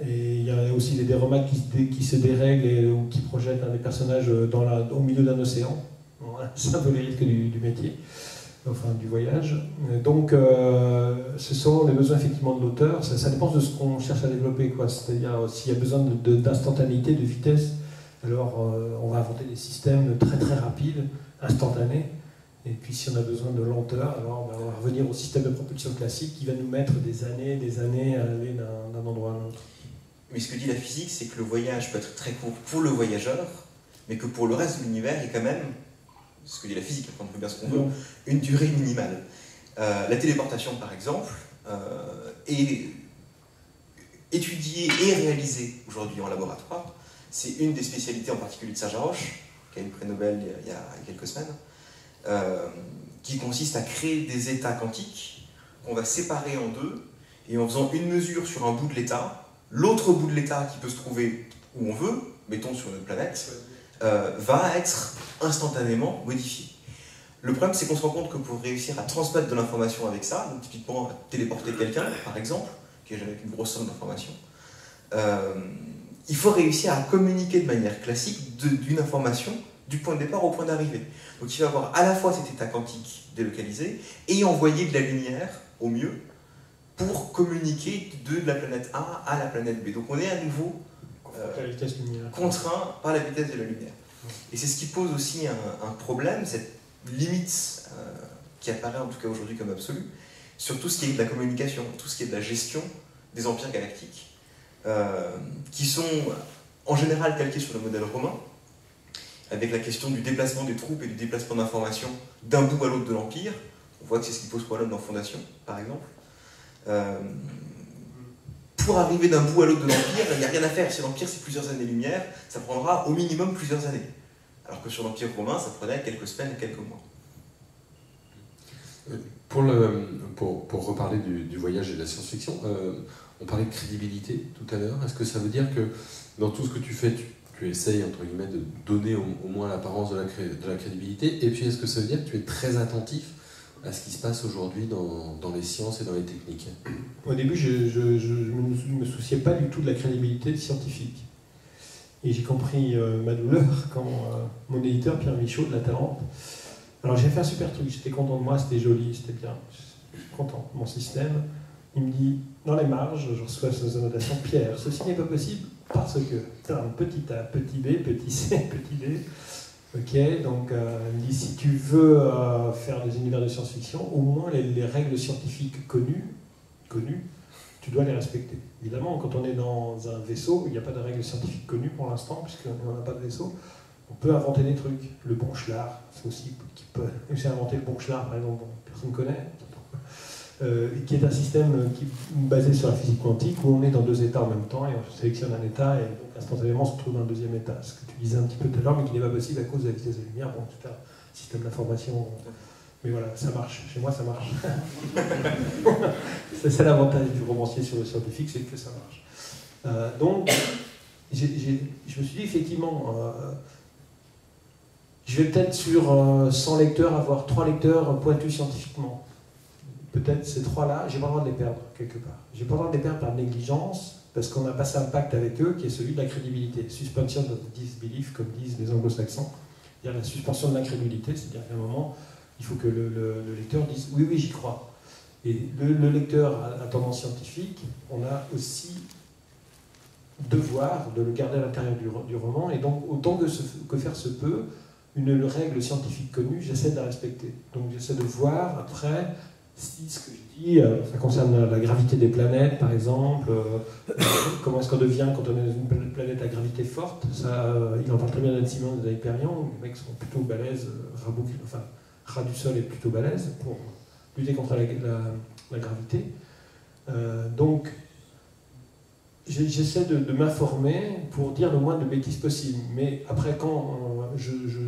Et il y a aussi des déromates qui se dérèglent ou qui projettent des personnages au milieu d'un océan. Voilà, c'est un peu les risques du métier, enfin du voyage. Donc ce sont les besoins effectivement de l'auteur, ça dépend de ce qu'on cherche à développer, quoi. C'est-à-dire s'il y a besoin d'instantanéité, de vitesse, alors on va inventer des systèmes très très rapides, instantanés. Et puis si on a besoin de lenteur, alors on va revenir au système de propulsion classique qui va nous mettre des années à aller d'un endroit à l'autre. Mais ce que dit la physique, c'est que le voyage peut être très court pour le voyageur, mais que pour le reste de l'univers, il y a quand même, ce que dit la physique, après on peut bien ce qu'on veut, une durée minimale. La téléportation, par exemple, est étudiée et réalisée aujourd'hui en laboratoire. C'est une des spécialités en particulier de Serge Haroche, qui a eu le prix Nobel il y a quelques semaines, qui consiste à créer des états quantiques qu'on va séparer en deux, et en faisant une mesure sur un bout de l'état, l'autre bout de l'état qui peut se trouver où on veut, mettons sur notre planète, va être instantanément modifié. Le problème, c'est qu'on se rend compte que pour réussir à transmettre de l'information avec ça, donc typiquement téléporter quelqu'un, par exemple, qui n'a jamais une grosse somme d'informations, il faut réussir à communiquer de manière classique d'une information du point de départ au point d'arrivée. Donc il va avoir à la fois cet état quantique délocalisé et envoyer de la lumière, au mieux, pour communiquer de la planète A à la planète B. Donc on est à nouveau contraint par la vitesse de la lumière. Et c'est ce qui pose aussi un problème, cette limite qui apparaît en tout cas aujourd'hui comme absolue, sur tout ce qui est de la communication, tout ce qui est de la gestion des empires galactiques, qui sont en général calqués sur le modèle romain, avec la question du déplacement des troupes et du déplacement d'informations d'un bout à l'autre de l'Empire. On voit que c'est ce qui pose problème dans Fondation, par exemple. Pour arriver d'un bout à l'autre de l'Empire, il n'y a rien à faire. Si l'Empire c'est plusieurs années-lumière, ça prendra au minimum plusieurs années. Alors que sur l'Empire romain, ça prenait quelques semaines, quelques mois. Pour reparler du voyage et de la science-fiction, on parlait de crédibilité tout à l'heure. Est-ce que ça veut dire que dans tout ce que tu fais, tu essayes, entre guillemets, de donner au moins l'apparence de la crédibilité? Et puis, est-ce que ça veut dire que tu es très attentif à ce qui se passe aujourd'hui dans les sciences et dans les techniques? Au début, je ne me souciais pas du tout de la crédibilité scientifique. Et j'ai compris ma douleur quand mon éditeur, Pierre Michaud, de La Talente, alors j'ai fait un super truc, j'étais content de moi, c'était joli, c'était bien, je suis content de mon système. Il me dit, dans les marges, je reçois ces annotations, Pierre, ceci n'est pas possible parce que, petit A, petit B, petit C, petit D. Ok, donc il me dit, si tu veux faire des univers de science-fiction, au moins les règles scientifiques connues, tu dois les respecter. Évidemment, quand on est dans un vaisseau, il n'y a pas de règles scientifiques connues pour l'instant, puisqu'on n'a pas de vaisseau. On peut inventer des trucs. Le Bonchlar, c'est aussi qui peut. J'ai inventé le Bonchlar, par exemple, personne ne connaît, qui est un système basé sur la physique quantique, où on est dans deux états en même temps, et on sélectionne un état, et donc instantanément on se retrouve dans un deuxième état. Ce que tu disais un petit peu tout à l'heure, mais qui n'est pas possible à cause de la vitesse de la lumière. Bon, c'est un système d'information. Mais voilà, ça marche. Chez moi, ça marche. C'est l'avantage du romancier sur le scientifique, c'est que ça marche. Donc, je me suis dit, effectivement, je vais peut-être sur 100 lecteurs avoir 3 lecteurs pointus scientifiquement. Peut-être ces 3-là, j'ai pas le droit de les perdre, quelque part. J'ai pas le droit de les perdre par négligence, parce qu'on a passé un pacte avec eux qui est celui de la crédibilité. Suspension of disbelief, comme disent les anglo-saxons. C'est-à-dire la suspension de l'incrédulité, c'est-à-dire qu'à un moment, il faut que le lecteur dise « oui, oui, j'y crois ». Et le lecteur à tendance scientifique, on a aussi devoir de le garder à l'intérieur du roman, et donc autant que faire se peut, une règle scientifique connue, j'essaie de la respecter. Donc j'essaie de voir après si ce que je dis, ça concerne la gravité des planètes par exemple, comment est-ce qu'on devient quand on est dans une planète à gravité forte, ça, il en parle très bien d'Anne Simon et d'Hyperion, les mecs sont plutôt balèzes, Ras du sol est plutôt balèze pour lutter contre la gravité. Donc j'essaie de m'informer pour dire le moins de bêtises possible. Mais après, quand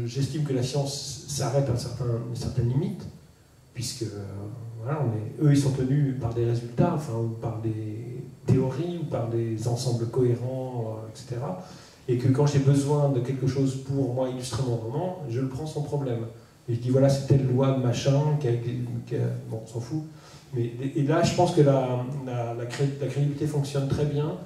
j'estime que la science s'arrête à une certaine limite, puisque voilà, eux ils sont tenus par des résultats, enfin, ou par des théories, ou par des ensembles cohérents, etc. Et que quand j'ai besoin de quelque chose pour moi illustrer mon roman, je le prends sans problème. Et je dis voilà, c'est telle loi de machin, bon, on s'en fout. Et là, je pense que la crédibilité fonctionne très bien,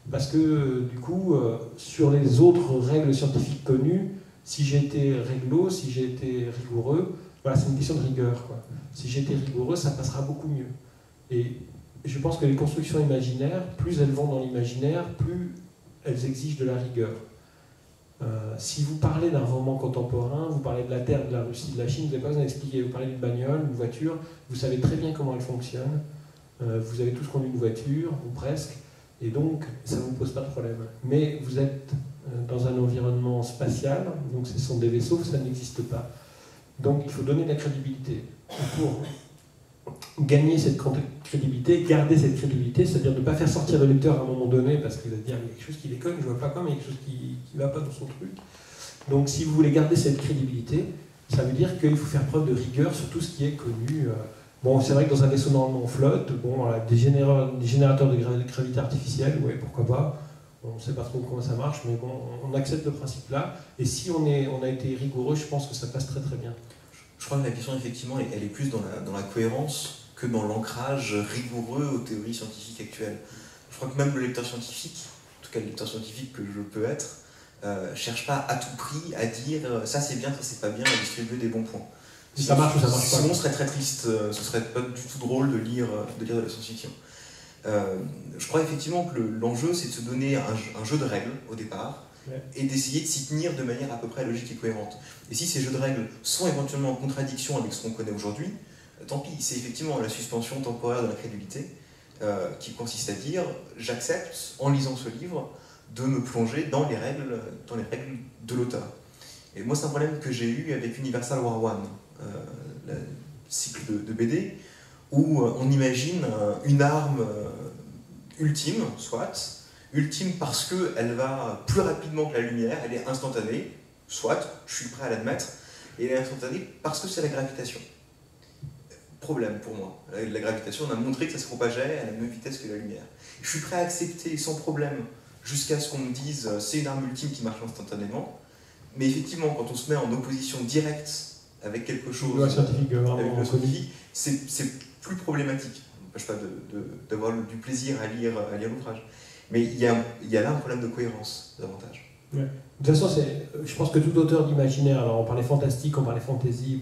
parce que du coup, sur les autres règles scientifiques connues, si j'ai été réglo, si j'ai été rigoureux, voilà, c'est une question de rigueur, quoi. Si j'ai été rigoureux, ça passera beaucoup mieux. Et je pense que les constructions imaginaires, plus elles vont dans l'imaginaire, plus elles exigent de la rigueur. Si vous parlez d'un roman contemporain, vous parlez de la Terre, de la Russie, de la Chine, vous n'avez pas besoin d'expliquer. Vous parlez d'une bagnole, une voiture, vous savez très bien comment elle fonctionne, vous avez tous conduit une voiture, ou presque, et donc ça ne vous pose pas de problème. Mais vous êtes dans un environnement spatial, donc ce sont des vaisseaux, ça n'existe pas. Donc il faut donner de la crédibilité. Pour gagner cette crédibilité, garder cette crédibilité, c'est-à-dire ne pas faire sortir le lecteur à un moment donné parce qu'il va se dire il y a quelque chose qui déconne, je vois pas comment, il y a quelque chose qui ne va pas dans son truc. Donc si vous voulez garder cette crédibilité, ça veut dire qu'il faut faire preuve de rigueur sur tout ce qui est connu. Bon, c'est vrai que dans un vaisseau normalement on flotte, bon, voilà, des générateurs de gravité artificielle, ouais, pourquoi pas. On ne sait pas trop comment ça marche, mais bon, on accepte le principe-là. Et si on a été rigoureux, je pense que ça passe très très bien. Je crois que la question, effectivement, elle est plus dans la cohérence que dans l'ancrage rigoureux aux théories scientifiques actuelles. Je crois que même le lecteur scientifique, tout cas le lecteur scientifique que je peux être, cherche pas à tout prix à dire ça c'est bien, ça c'est pas bien, à distribuer des bons points. Ça marche ou ça marche pas. Sinon, ce serait très triste, ce serait pas du tout drôle de lire de la science-fiction. Je crois effectivement que l'enjeu, c'est de se donner un jeu de règles au départ, ouais, et d'essayer de s'y tenir de manière à peu près logique et cohérente. Et si ces jeux de règles sont éventuellement en contradiction avec ce qu'on connaît aujourd'hui, tant pis, c'est effectivement la suspension temporaire de la crédulité, qui consiste à dire j'accepte, en lisant ce livre, de me plonger dans les règles de l'auteur. Et moi, c'est un problème que j'ai eu avec Universal War One, le cycle de BD, où on imagine une arme ultime, soit, ultime parce qu'elle va plus rapidement que la lumière, elle est instantanée, soit, je suis prêt à l'admettre, et elle est instantanée parce que c'est la gravitation. Problème pour moi. La gravitation, on a montré que ça se propageait à la même vitesse que la lumière. Je suis prêt à accepter sans problème jusqu'à ce qu'on me dise c'est une arme ultime qui marche instantanément, mais effectivement, quand on se met en opposition directe avec quelque chose, avec le scientifique, c'est plus problématique. Ça n'empêche pas d'avoir du plaisir à lire l'ouvrage. Mais il y a là un problème de cohérence, davantage. Ouais. De toute façon, je pense que tout auteur d'imaginaire, alors on parlait fantastique, on parlait fantasy,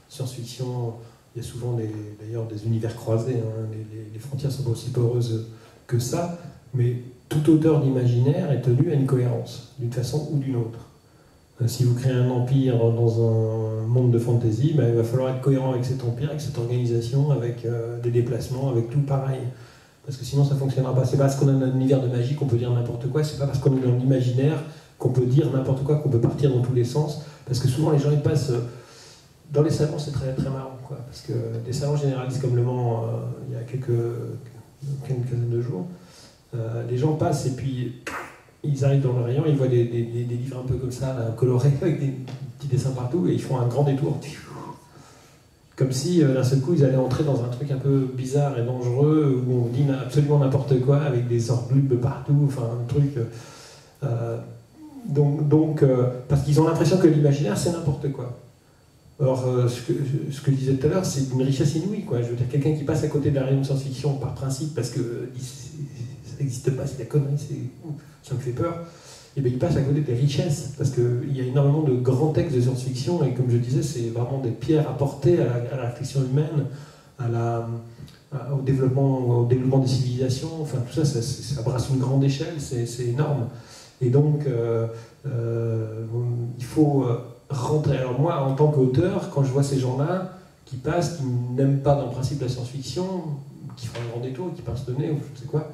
science-fiction, il y a souvent d'ailleurs des univers croisés, hein, les frontières sont pas aussi poreuses que ça, mais tout auteur d'imaginaire est tenu à une cohérence, d'une façon ou d'une autre. Si vous créez un empire dans un monde de fantasy, il va falloir être cohérent avec cet empire, avec cette organisation, avec des déplacements, avec tout pareil. Parce que sinon ça ne fonctionnera pas. C'est pas parce qu'on a un univers de magie qu'on peut dire n'importe quoi, c'est pas parce qu'on est dans l'imaginaire qu'on peut dire n'importe quoi, qu'on peut partir dans tous les sens. Parce que souvent les gens ils passent... Dans les salons c'est très, très marrant, quoi. Parce que des salons généralistes comme Le Mans, il y a quelques quinzaine de jours, les gens passent et puis... Ils arrivent dans le rayon, ils voient des livres un peu comme ça, là, colorés, avec des petits dessins partout, et ils font un grand détour. Comme si, d'un seul coup, ils allaient entrer dans un truc un peu bizarre et dangereux, où on dit absolument n'importe quoi, avec des orblubes partout, enfin, un truc... parce qu'ils ont l'impression que l'imaginaire, c'est n'importe quoi. Or, ce que je disais tout à l'heure, c'est une richesse inouïe, quoi. Je veux dire, quelqu'un qui passe à côté d'un rayon de science-fiction par principe, parce que ça n'existe pas, c'est de la connerie, ça me fait peur, et bien il passe à côté des richesses, parce qu'il y a énormément de grands textes de science-fiction, et comme je disais, c'est vraiment des pierres apportées à la réflexion humaine, au développement des civilisations, enfin tout ça, ça brasse une grande échelle, c'est énorme. Et donc, il faut rentrer. Alors moi, en tant qu'auteur, quand je vois ces gens-là qui passent, qui n'aiment pas dans le principe la science-fiction, qui font un grand détour, qui passent le nez, ou je sais quoi,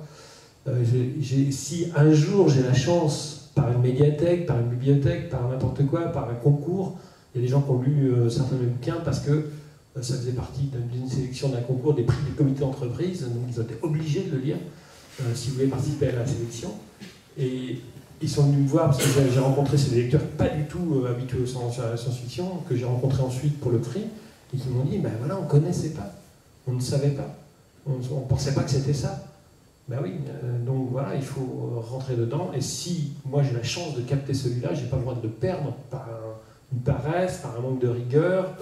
si un jour j'ai la chance, par une médiathèque, par une bibliothèque, par n'importe quoi, par un concours, il y a des gens qui ont lu certains de mes bouquins parce que ça faisait partie d'une sélection d'un concours, des prix du comité d'entreprise, donc ils ont été obligés de le lire si vous voulez participer à la sélection. Et ils sont venus me voir parce que j'ai rencontré ces lecteurs pas du tout habitués à la science-fiction, que j'ai rencontré ensuite pour le prix, et qui m'ont dit ben voilà, on ne connaissait pas, on ne savait pas, on ne pensait pas que c'était ça. Ben oui, donc voilà, il faut rentrer dedans, et si moi j'ai la chance de capter celui-là, j'ai pas le droit de le perdre par une paresse, par un manque de rigueur,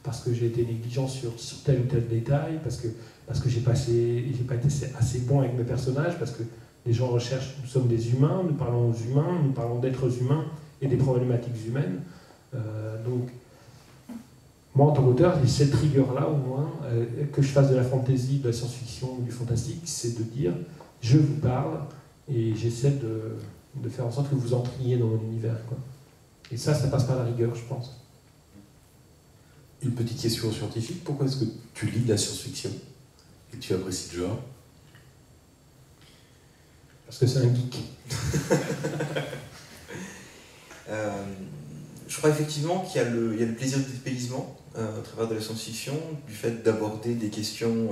parce que j'ai été négligent sur tel ou tel détail, parce que j'ai pas été assez bon avec mes personnages, parce que les gens recherchent, nous sommes des humains, nous parlons aux humains, nous parlons d'êtres humains et des problématiques humaines. Donc, moi, en tant qu'auteur, j'ai cette rigueur-là, au moins, que je fasse de la fantaisie, de la science-fiction ou du fantastique, c'est de dire, je vous parle, et j'essaie de faire en sorte que vous entriez dans mon univers, quoi. Et ça passe par la rigueur, je pense. Une petite question scientifique, pourquoi est-ce que tu lis de la science-fiction et que tu apprécies le genre? Parce que c'est un geek. Je crois effectivement qu'il y a le plaisir du dépaysement à travers de la science-fiction, du fait d'aborder des questions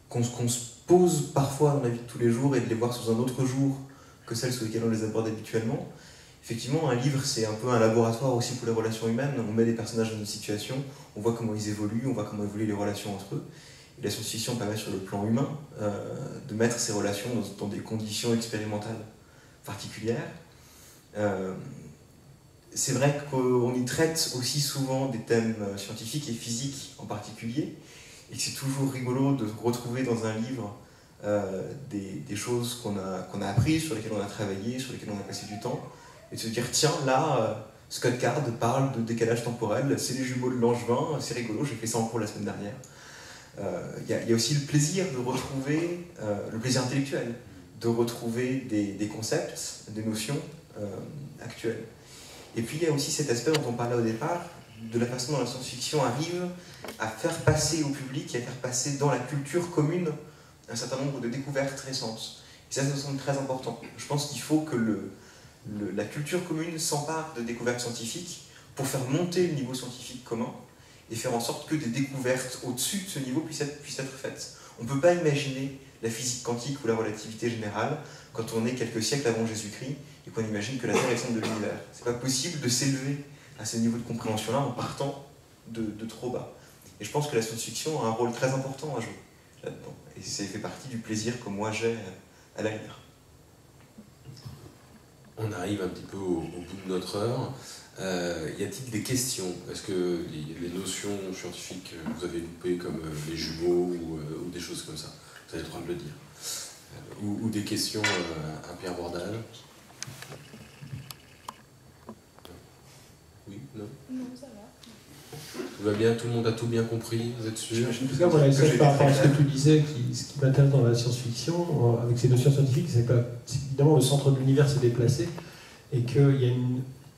qu'on se pose parfois dans la vie de tous les jours et de les voir sous un autre jour que celles sous lesquelles on les aborde habituellement. Effectivement, un livre, c'est un peu un laboratoire aussi pour les relations humaines. On met des personnages dans une situation, on voit comment ils évoluent, on voit comment évoluent les relations entre eux. Et la science-fiction permet sur le plan humain de mettre ces relations dans des conditions expérimentales particulières. C'est vrai qu'on y traite aussi souvent des thèmes scientifiques et physiques en particulier, et que c'est toujours rigolo de se retrouver dans un livre des choses qu'on a apprises, sur lesquelles on a travaillé, sur lesquelles on a passé du temps, et de se dire tiens, là, Scott Card parle de décalage temporel, c'est les jumeaux de Langevin, c'est rigolo, j'ai fait ça en cours la semaine dernière. Il y a aussi le plaisir de retrouver, le plaisir intellectuel, de retrouver des concepts, des notions actuelles. Et puis il y a aussi cet aspect dont on parlait au départ, de la façon dont la science-fiction arrive à faire passer au public et à faire passer dans la culture commune un certain nombre de découvertes récentes. Et ça me semble très important. Je pense qu'il faut que la culture commune s'empare de découvertes scientifiques pour faire monter le niveau scientifique commun et faire en sorte que des découvertes au-dessus de ce niveau puissent être faites. On ne peut pas imaginer la physique quantique ou la relativité générale quand on est quelques siècles avant Jésus-Christ et qu'on imagine que la Terre est le centre de l'univers. C'est pas possible de s'élever à ce niveau de compréhension-là en partant de trop bas. Et je pense que la science-fiction a un rôle très important à jouer là-dedans. Et ça fait partie du plaisir que moi j'ai à la lire. On arrive un petit peu au bout de notre heure. Y a-t-il des questions? Est-ce que les notions scientifiques vous avez loupées comme les jumeaux ou des choses comme ça? Vous avez le droit de le dire. Ou des questions à Pierre Bordage? Oui? Non? Non, ça va. Tout va bien? Tout le monde a tout bien compris? Vous êtes sûr? En tout cas, voilà, par rapport à ce que tu disais, ce qui m'intéresse dans la science-fiction, avec ces notions scientifiques, c'est évidemment le centre de l'univers s'est déplacé et qu'il y a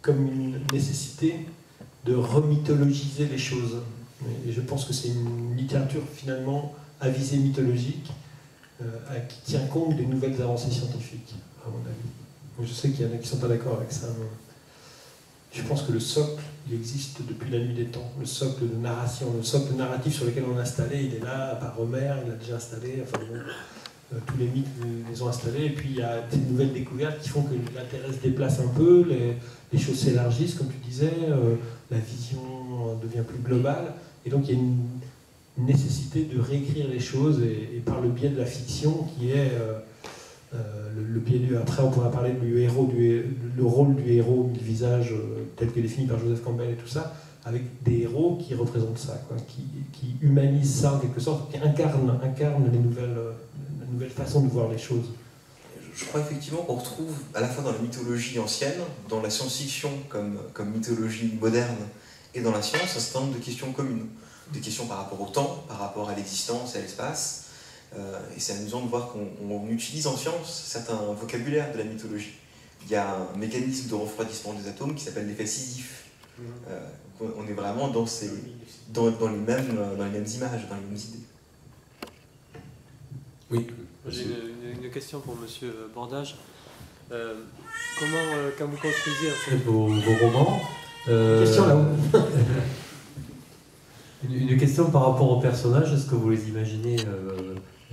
comme une nécessité de remythologiser les choses. Et je pense que c'est une littérature finalement à visée mythologique qui tient compte des nouvelles avancées scientifiques, à mon avis. Je sais qu'il y en a qui ne sont pas d'accord avec ça, mais je pense que le socle, il existe depuis la nuit des temps. Le socle de narration, le socle narratif sur lequel on a installé, il est là par Homère, il l'a déjà installé, enfin bon, tous les mythes les ont installés, et puis il y a des nouvelles découvertes qui font que l'intérêt se déplace un peu, les choses s'élargissent, comme tu disais, la vision devient plus globale, et donc il y a une nécessité de réécrire les choses, et par le biais de la fiction qui est... le biais après on pourra parler du héros, le rôle du héros, du visage tel que défini par Joseph Campbell et tout ça, avec des héros qui représentent ça, quoi, qui humanisent ça en quelque sorte, qui incarnent la nouvelle façon de voir les choses. Je crois effectivement qu'on retrouve à la fois dans la mythologie ancienne, dans la science-fiction comme mythologie moderne, et dans la science un certain nombre de questions communes, des questions par rapport au temps, par rapport à l'existence et à l'espace. Et c'est amusant de voir qu'on utilise en science certains vocabulaires de la mythologie. Il y a un mécanisme de refroidissement des atomes qui s'appelle l'effet Sisyphe. On est vraiment dans les mêmes images, dans les mêmes idées. Oui. J'ai une question pour Monsieur Bordage. Comment, quand vous construisez en fait, vos romans, Question là-haut. une question par rapport aux personnages, est-ce que vous les imaginez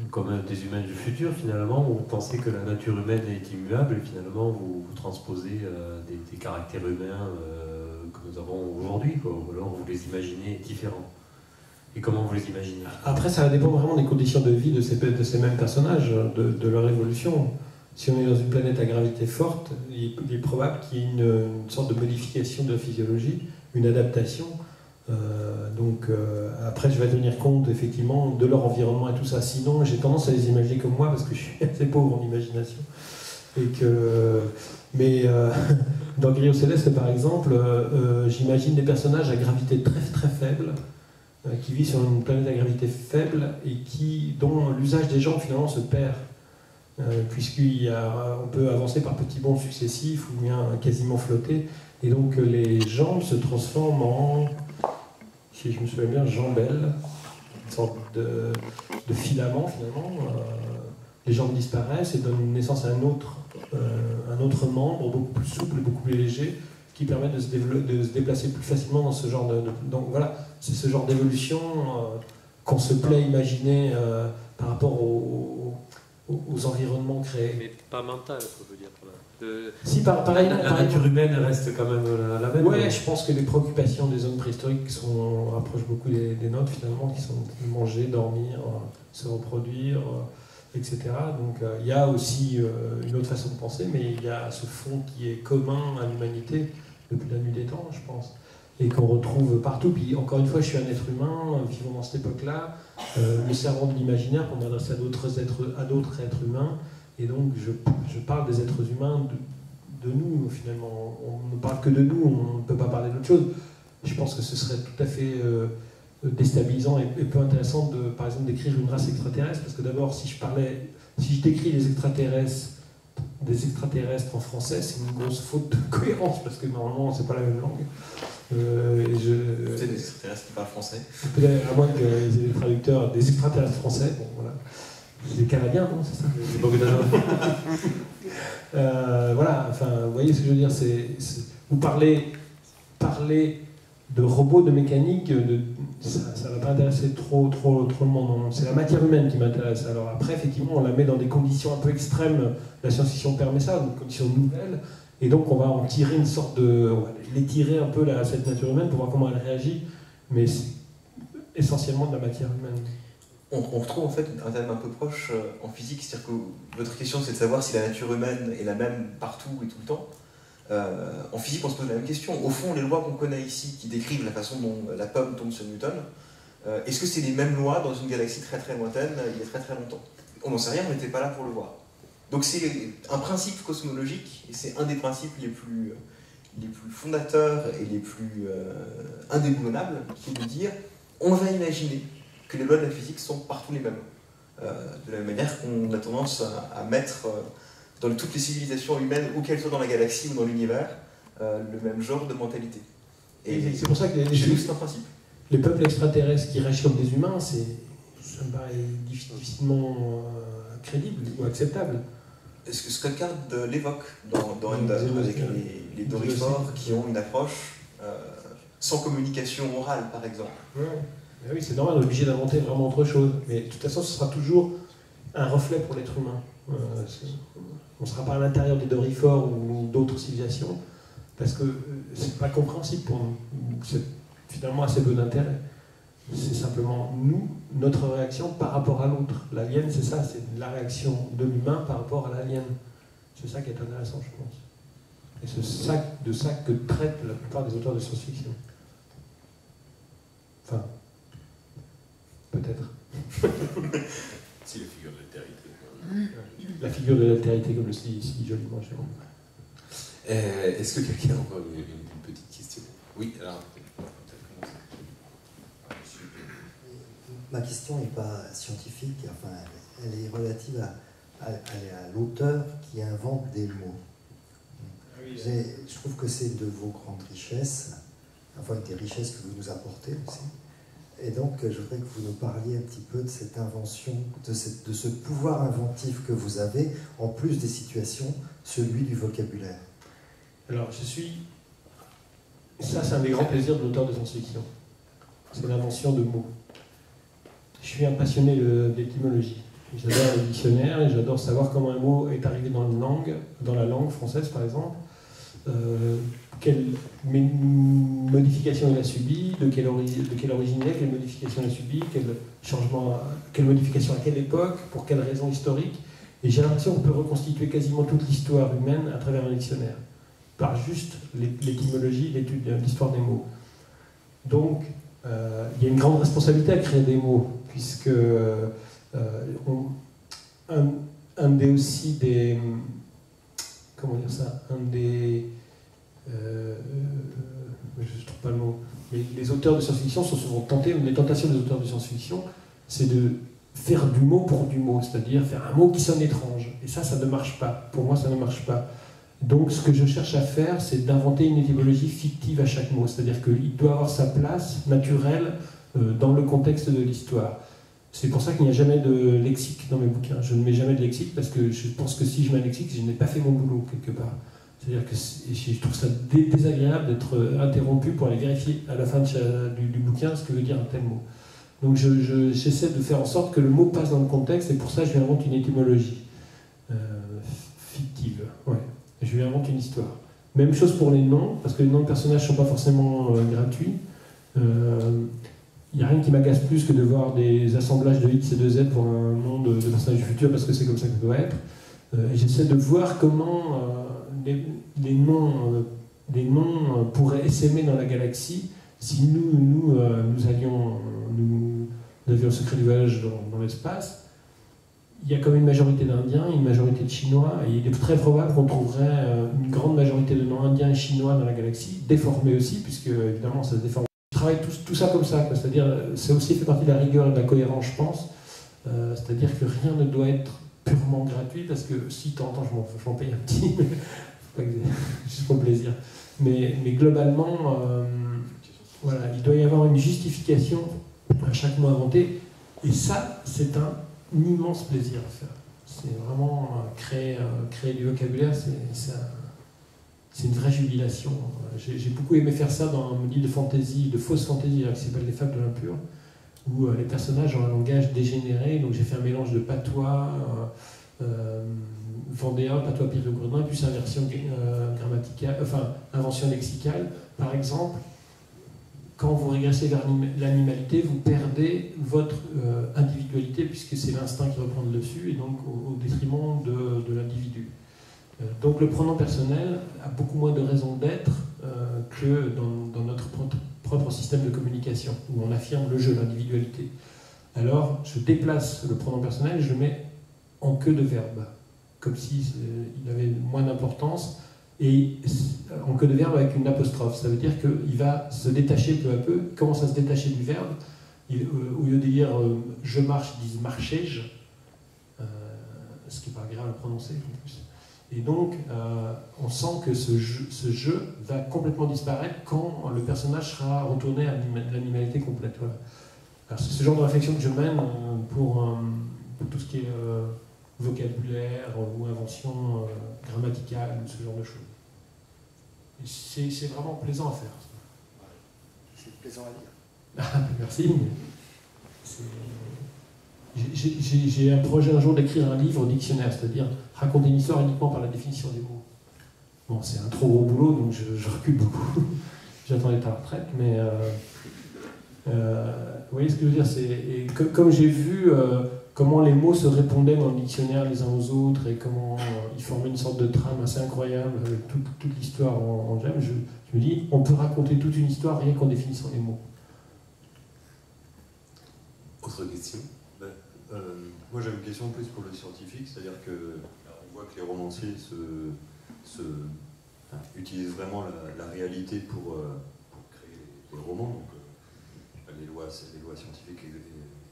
comme des humains du futur finalement, ou vous pensez que la nature humaine est immuable et finalement vous transposez des caractères humains que nous avons aujourd'hui, ou alors vous les imaginez différents? Et comment vous les imaginez? Après, ça dépend vraiment des conditions de vie de ces mêmes personnages, de leur évolution. Si on est dans une planète à gravité forte, il est probable qu'il y ait une sorte de modification de la physiologie, une adaptation. Après, je vais tenir compte effectivement de leur environnement et tout ça. Sinon, j'ai tendance à les imaginer comme moi parce que je suis assez pauvre en imagination. Mais dans Gris Céleste, par exemple, j'imagine des personnages à gravité très très faible qui vivent sur une planète à gravité faible et dont l'usage des jambes finalement se perd. Puisqu'on peut avancer par petits bonds successifs ou bien quasiment flotter. Et donc les jambes se transforment en, si je me souviens bien, jambelles, une sorte de filament finalement. Les jambes disparaissent et donnent naissance à un autre membre beaucoup plus souple, beaucoup plus léger, qui permet de se déplacer plus facilement dans ce genre donc voilà, c'est ce genre d'évolution qu'on se plaît imaginer par rapport aux environnements créés. mais pas mental, je veux dire. Si, pareil, La nature humaine reste quand même la même. Ouais, je pense que les préoccupations des hommes préhistoriques rapprochent beaucoup des nôtres finalement, qui sont manger, dormir, se reproduire, etc. Donc il y a aussi une autre façon de penser, mais il y a ce fond qui est commun à l'humanité depuis la nuit des temps, je pense. et qu'on retrouve partout. Puis encore une fois, je suis un être humain, vivant dans cette époque-là, me servant de l'imaginaire pour m'adresser à d'autres êtres humains, et donc je parle des êtres humains de nous, finalement. On ne parle que de nous, on ne peut pas parler d'autre chose. Je pense que ce serait tout à fait déstabilisant et peu intéressant, par exemple, d'écrire une race extraterrestre, parce que d'abord, si je décris des extraterrestres en français, c'est une grosse faute de cohérence, parce que normalement, c'est pas la même langue. Peut-être des extraterrestres qui parlent français. Peut-être, à moins qu'ils aient des traducteurs, des extraterrestres français, bon voilà. Des Canadiens, non, c'est ça? Des Bogdanov. Voilà, enfin, vous voyez ce que je veux dire, vous parlez de robots, de mécanique, ça ne va pas intéresser trop le monde. C'est la matière humaine qui m'intéresse. Alors après, effectivement, on la met dans des conditions un peu extrêmes. La science-fiction permet ça, des conditions nouvelles. Et donc, on va en tirer une sorte de... On va l'étirer un peu, cette nature humaine, pour voir comment elle réagit. Mais c'est essentiellement de la matière humaine. On retrouve en fait un thème un peu proche en physique, c'est-à-dire que votre question c'est de savoir si la nature humaine est la même partout et tout le temps. En physique on se pose la même question. Au fond, les lois qu'on connaît ici, qui décrivent la façon dont la pomme tombe sur Newton, est-ce que c'est les mêmes lois dans une galaxie très très lointaine il y a très très longtemps? On n'en sait rien, on n'était pas là pour le voir. Donc c'est un principe cosmologique, et c'est un des principes les plus fondateurs et les plus indéboulonnables, qui est de dire on va imaginer que les lois de la physique sont partout les mêmes. De la même manière qu'on a tendance à mettre dans toutes les civilisations humaines, où qu'elles soient dans la galaxie ou dans l'univers, le même genre de mentalité. Et c'est pour ça que c'est un principe. Les peuples extraterrestres qui réagissent comme des humains, ça me paraît difficilement crédible ou acceptable. Ce que Card l'évoque dans Ender, avec les dorifores qui ont une approche sans communication orale, par exemple. Ouais. Oui, c'est normal, on est obligé d'inventer vraiment autre chose. Mais de toute façon, ce sera toujours un reflet pour l'être humain. On ne sera pas à l'intérieur des dorifores ou d'autres civilisations, parce que c'est pas compréhensible pour nous. C'est finalement assez peu d'intérêt. C'est simplement nous, notre réaction par rapport à l'autre. L'alien, c'est ça, c'est la réaction de l'humain par rapport à l'alien. C'est ça qui est intéressant, je pense. Et c'est de ça que traitent la plupart des auteurs de science-fiction. Enfin, peut-être. Si la figure de l'altérité. La figure de l'altérité, comme le dit joliment Jérôme. Est-ce que quelqu'un a encore une petite question? Oui, alors. Ma question n'est pas scientifique, enfin, elle est relative à l'auteur qui invente des mots. Je trouve que c'est de vos grandes richesses, enfin des richesses que vous nous apportez aussi. Et donc, je voudrais que vous nous parliez un petit peu de cette invention, de ce pouvoir inventif que vous avez, en plus des situations, celui du vocabulaire. Alors, ça, c'est un des grands plaisirs de l'auteur de science-fiction. C'est l'invention de mots. Je suis un passionné d'étymologie. J'adore le dictionnaire et j'adore savoir comment un mot est arrivé dans la langue française, par exemple. Quelle modification il a subi, de quelle origine il est, quelle modification il a subi, quelle modification à quelle époque, pour quelles raisons historiques. Et j'ai l'impression qu'on peut reconstituer quasiment toute l'histoire humaine à travers un dictionnaire, par juste l'étymologie, l'étude de l'histoire des mots. Donc, il y a une grande responsabilité à créer des mots, puisque comment dire ça, je trouve pas le mot, mais les auteurs de science-fiction sont souvent tentés, une des tentations des auteurs de science-fiction, c'est de faire du mot pour du mot, c'est-à-dire faire un mot qui sonne étrange. Et ça ne marche pas. Pour moi, ça ne marche pas. Donc, ce que je cherche à faire, c'est d'inventer une étymologie fictive à chaque mot, c'est-à-dire qu'il doit avoir sa place naturelle dans le contexte de l'histoire. C'est pour ça qu'il n'y a jamais de lexique dans mes bouquins. Je ne mets jamais de lexique parce que je pense que si je mets un lexique, je n'ai pas fait mon boulot quelque part. C'est-à-dire que je trouve ça désagréable d'être interrompu pour aller vérifier à la fin du bouquin ce que veut dire un tel mot. Donc j'essaie de faire en sorte que le mot passe dans le contexte, et pour ça je lui invente une étymologie fictive. Ouais. Je lui invente une histoire. Même chose pour les noms, parce que les noms de personnages ne sont pas forcément gratuits. Il n'y a rien qui m'agace plus que de voir des assemblages de X et de Z pour un nom de personnage du futur, parce que c'est comme ça que ça doit être. Et j'essaie de voir comment les noms des noms pourraient essaimer dans la galaxie si nous avions le secret du voyage dans l'espace. Il y a comme une majorité d'Indiens, une majorité de Chinois, et il est très probable qu'on trouverait une grande majorité de noms indiens et chinois dans la galaxie, déformés aussi, puisque évidemment ça se déforme. Je travaille tout ça comme ça, c'est-à-dire c'est aussi fait partie de la rigueur et de la cohérence, je pense. C'est-à-dire que rien ne doit être purement gratuit, parce que si de temps en temps je m'en paye un petit, juste pour plaisir. Mais globalement, voilà, il doit y avoir une justification à chaque mot inventé, et ça, c'est un immense plaisir à faire. C'est vraiment créer du vocabulaire, c'est une vraie jubilation. J'ai beaucoup aimé faire ça dans un livre de fantasy, de fausse fantasy, qui s'appelle Les Fables de l'impur, où les personnages ont un langage dégénéré, donc j'ai fait un mélange de patois vendéen, patois pyrégourdin, plus inversion grammaticale, invention lexicale. Par exemple, quand vous régressez vers l'animalité, vous perdez votre individualité, puisque c'est l'instinct qui reprend le dessus, et donc au détriment de l'individu. Donc le pronom personnel a beaucoup moins de raisons d'être que dans notre propre système de communication, où on affirme le jeu, l'individualité. Alors je déplace le pronom personnel et je le mets en queue de verbe, comme s'il avait moins d'importance, et en queue de verbe avec une apostrophe. Ça veut dire qu'il va se détacher peu à peu, il commence à se détacher du verbe. Au lieu de dire je marche, ils disent marchais-je, ce qui n'est pas agréable à prononcer en plus. Et donc, on sent que ce jeu va complètement disparaître quand le personnage sera retourné à l'animalité complète. Voilà. Alors, c'est ce genre de réflexion que je mène pour tout ce qui est vocabulaire ou invention grammaticale, ou ce genre de choses. Et c'est vraiment plaisant à faire. C'est plaisant à lire. Ah, merci. J'ai un projet un jour d'écrire un livre dictionnaire, c'est-à-dire raconter une histoire uniquement par la définition des mots. Bon, c'est un trop gros boulot, donc je recule beaucoup. J'attends d'être à la retraite, mais vous voyez ce que je veux dire, comme j'ai vu comment les mots se répondaient dans le dictionnaire les uns aux autres et comment ils formaient une sorte de trame assez incroyable avec toute l'histoire en gemme, je me dis, on peut raconter toute une histoire rien qu'en définissant les mots. Autre question? Moi j'ai une question plus pour le scientifique, c'est-à-dire que on voit que les romanciers utilisent vraiment la réalité pour créer les romans, donc les lois scientifiques et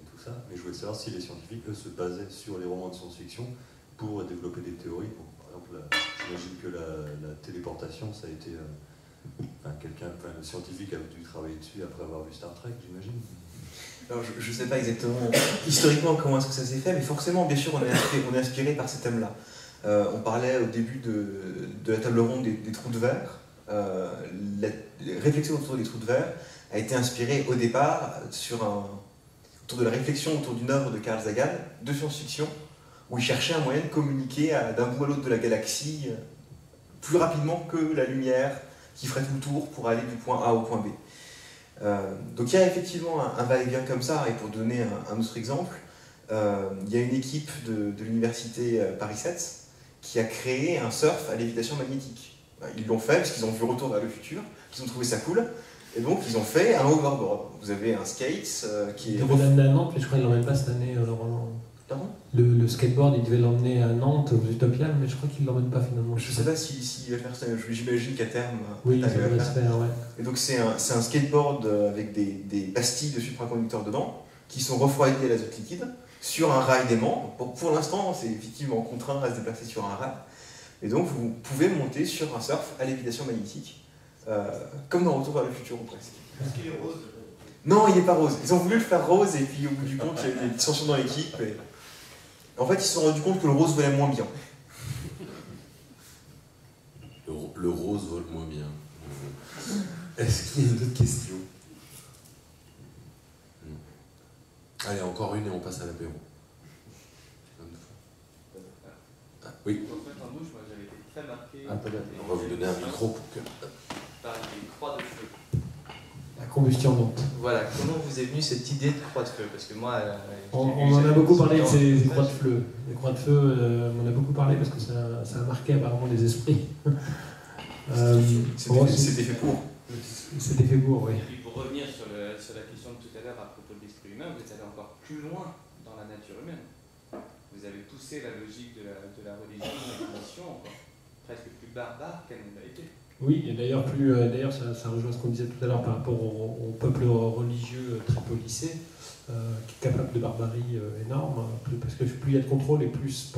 tout ça, mais je voulais savoir si les scientifiques, eux, se basaient sur les romans de science-fiction pour développer des théories. Par exemple, j'imagine que la téléportation, ça a été... le scientifique a dû travailler dessus après avoir vu Star Trek, j'imagine. Alors, je ne sais pas exactement historiquement comment est-ce que ça s'est fait, mais forcément, bien sûr, on est inspiré par ces thèmes-là. On parlait au début de la table ronde des trous de verre. La réflexion autour des trous de verre a été inspirée au départ autour de la réflexion autour d'une œuvre de Carl Sagan, de science-fiction, où il cherchait un moyen de communiquer d'un bout à l'autre de la galaxie plus rapidement que la lumière qui ferait tout le tour pour aller du point A au point B. Donc il y a effectivement un va-et-vient comme ça, et pour donner un autre exemple, il y a une équipe de l'université Paris 7 qui a créé un surf à lévitation magnétique. Ils l'ont fait parce qu'ils ont vu Retour vers le futur, qu'ils ont trouvé ça cool, et donc ils ont fait un hoverboard. Vous avez un skate qui est... Il devait l'emmener à Nantes, mais je crois qu'il ne l'emmène pas cette année. Pardon ? Le skateboard, il devait l'emmener à Nantes, aux Utopiales, mais je crois qu'il ne l'emmène pas finalement. Je ne sais pas s'il va faire ça, j'imagine qu'à terme... Oui, ça devrait se faire, ouais. Et donc c'est un skateboard avec des pastilles de supraconducteurs dedans, qui sont refroidies à l'azote liquide, sur un rail d'aimant. Pour l'instant, c'est effectivement contraint à se déplacer sur un rail. Et donc vous pouvez monter sur un surf à lévitation magnétique, comme dans Retour vers le futur ou presque. Est-ce qu'il est rose ? Non, il n'est pas rose. Ils ont voulu le faire rose, et puis au bout du compte, il y a eu des dissensions dans l'équipe. Et... En fait, ils se sont rendus compte que le rose volait moins bien. Le rose vole moins bien. Est-ce qu'il y a d'autres questions? Allez, encore une et on passe à l'apéro. Ah, oui. En fait, en bouche, moi j'avais été très marqué. On va vous donner un micro pour que... Par les croix de feu. La combustion donc. Voilà, comment vous est venue cette idée de croix de feu? Parce que moi. On en a beaucoup parlé de ces croix de feu. Les croix de feu, on en a beaucoup parlé parce que ça a marqué apparemment les esprits. C'était fait pour. C'était fait pour, oui. Et puis pour revenir sur la question de tout à l'heure à propos de l'esprit humain, vous êtes allé encore plus loin dans la nature humaine. Vous avez poussé la logique de la religion, de la tradition, encore presque plus barbare qu'elle ne l'a été. Oui, et d'ailleurs, ça rejoint ce qu'on disait tout à l'heure par rapport au peuple religieux tripolicé, qui est capable de barbarie énorme, parce que plus il y a de contrôle et plus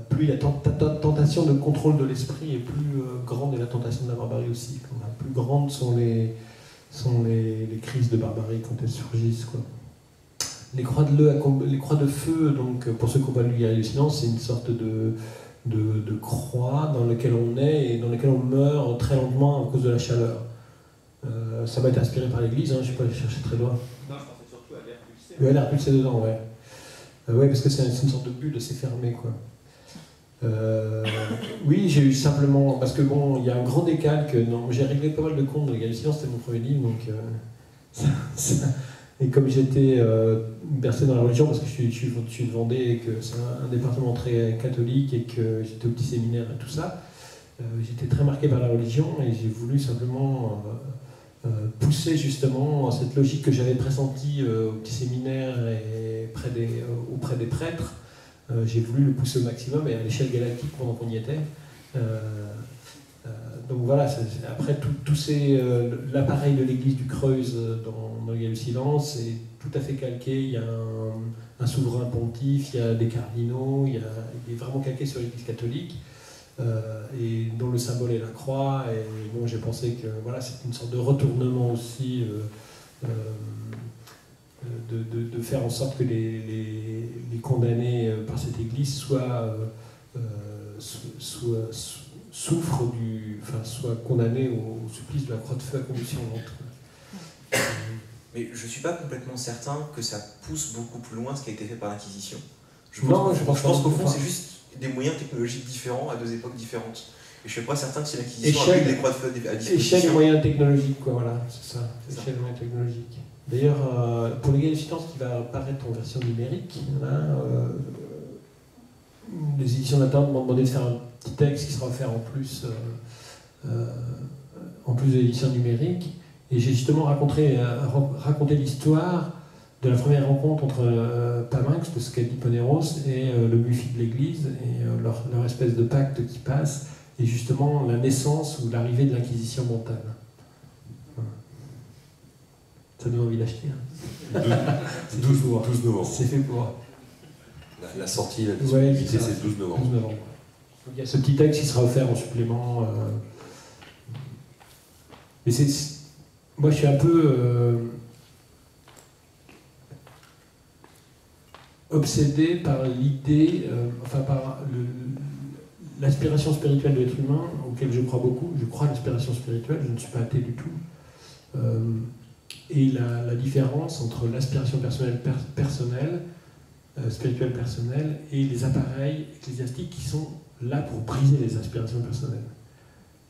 plus il y a tentation de contrôle de l'esprit et plus grande est la tentation de la barbarie aussi. Plus grandes sont les crises de barbarie quand elles surgissent, quoi. Les croix de feu, donc pour ceux qui n'ont pas lu Guerrier du silence, c'est une sorte de croix dans laquelle on est et dans laquelle on meurt très lentement à cause de la chaleur. Ça va être inspiré par l'Église, je ne vais pas aller chercher très loin. Non, je pensais surtout à l'air pulsé. Oui, l'air pulsé dedans, ouais. Ouais, parce que c'est une sorte de bulle assez fermée, quoi. Oui, j'ai eu simplement... Parce que bon, il y a un grand décalque. Non, j'ai réglé pas mal de comptes. Guerrier du silence, c'était mon premier livre, donc... Et comme j'étais bercé dans la religion, parce que je suis de Vendée et que c'est un département très catholique et que j'étais au petit séminaire et tout ça, j'étais très marqué par la religion et j'ai voulu simplement pousser justement cette logique que j'avais pressentie au petit séminaire et auprès des prêtres. J'ai voulu le pousser au maximum et à l'échelle galactique pendant qu'on y était. Donc voilà, après l'appareil de l'église du Creuse dans le Guerrier du silence est tout à fait calqué. Il y a un souverain pontife, il y a des cardinaux, il est vraiment calqué sur l'église catholique, et dont le symbole est la croix. Et bon, j'ai pensé que voilà, c'est une sorte de retournement aussi, de faire en sorte que les condamnés par cette église soient condamnés au supplice de la croix de feu à condition lente. Mais je ne suis pas complètement certain que ça pousse beaucoup plus loin ce qui a été fait par l'Inquisition. Je pense qu'au fond, c'est juste des moyens technologiques différents à deux époques différentes. Et je ne suis pas certain que si l'Inquisition a mis des croix de feu à disposition... Échelle et moyens technologiques, quoi, voilà, c'est ça. Échelle et moyens technologiques. D'ailleurs, pour les Guerriers du silence qui va apparaître en version numérique, les éditions d'Attente m'ont demandé de faire un petit texte qui sera offert en plus de l'édition numérique. Et j'ai justement raconté l'histoire de la première rencontre entre Paminx, de ce qu'a dit Poneros, et le Buffy de l'Église, et leur espèce de pacte qui passe, et justement la naissance ou l'arrivée de l'Inquisition mentale. Voilà. Ça donne envie d'acheter. 12 novembre. C'est fait pour. La sortie, la disponibilité, c'est 12 novembre. 12 novembre. Donc, il y a ce petit texte qui sera offert en supplément. Mais moi, je suis un peu obsédé par l'idée, par l'aspiration spirituelle de l'être humain, auquel je crois beaucoup. Je crois à l'aspiration spirituelle, je ne suis pas athée du tout. Et la différence entre l'aspiration spirituelle personnelle et les appareils ecclésiastiques qui sont là pour briser les aspirations personnelles.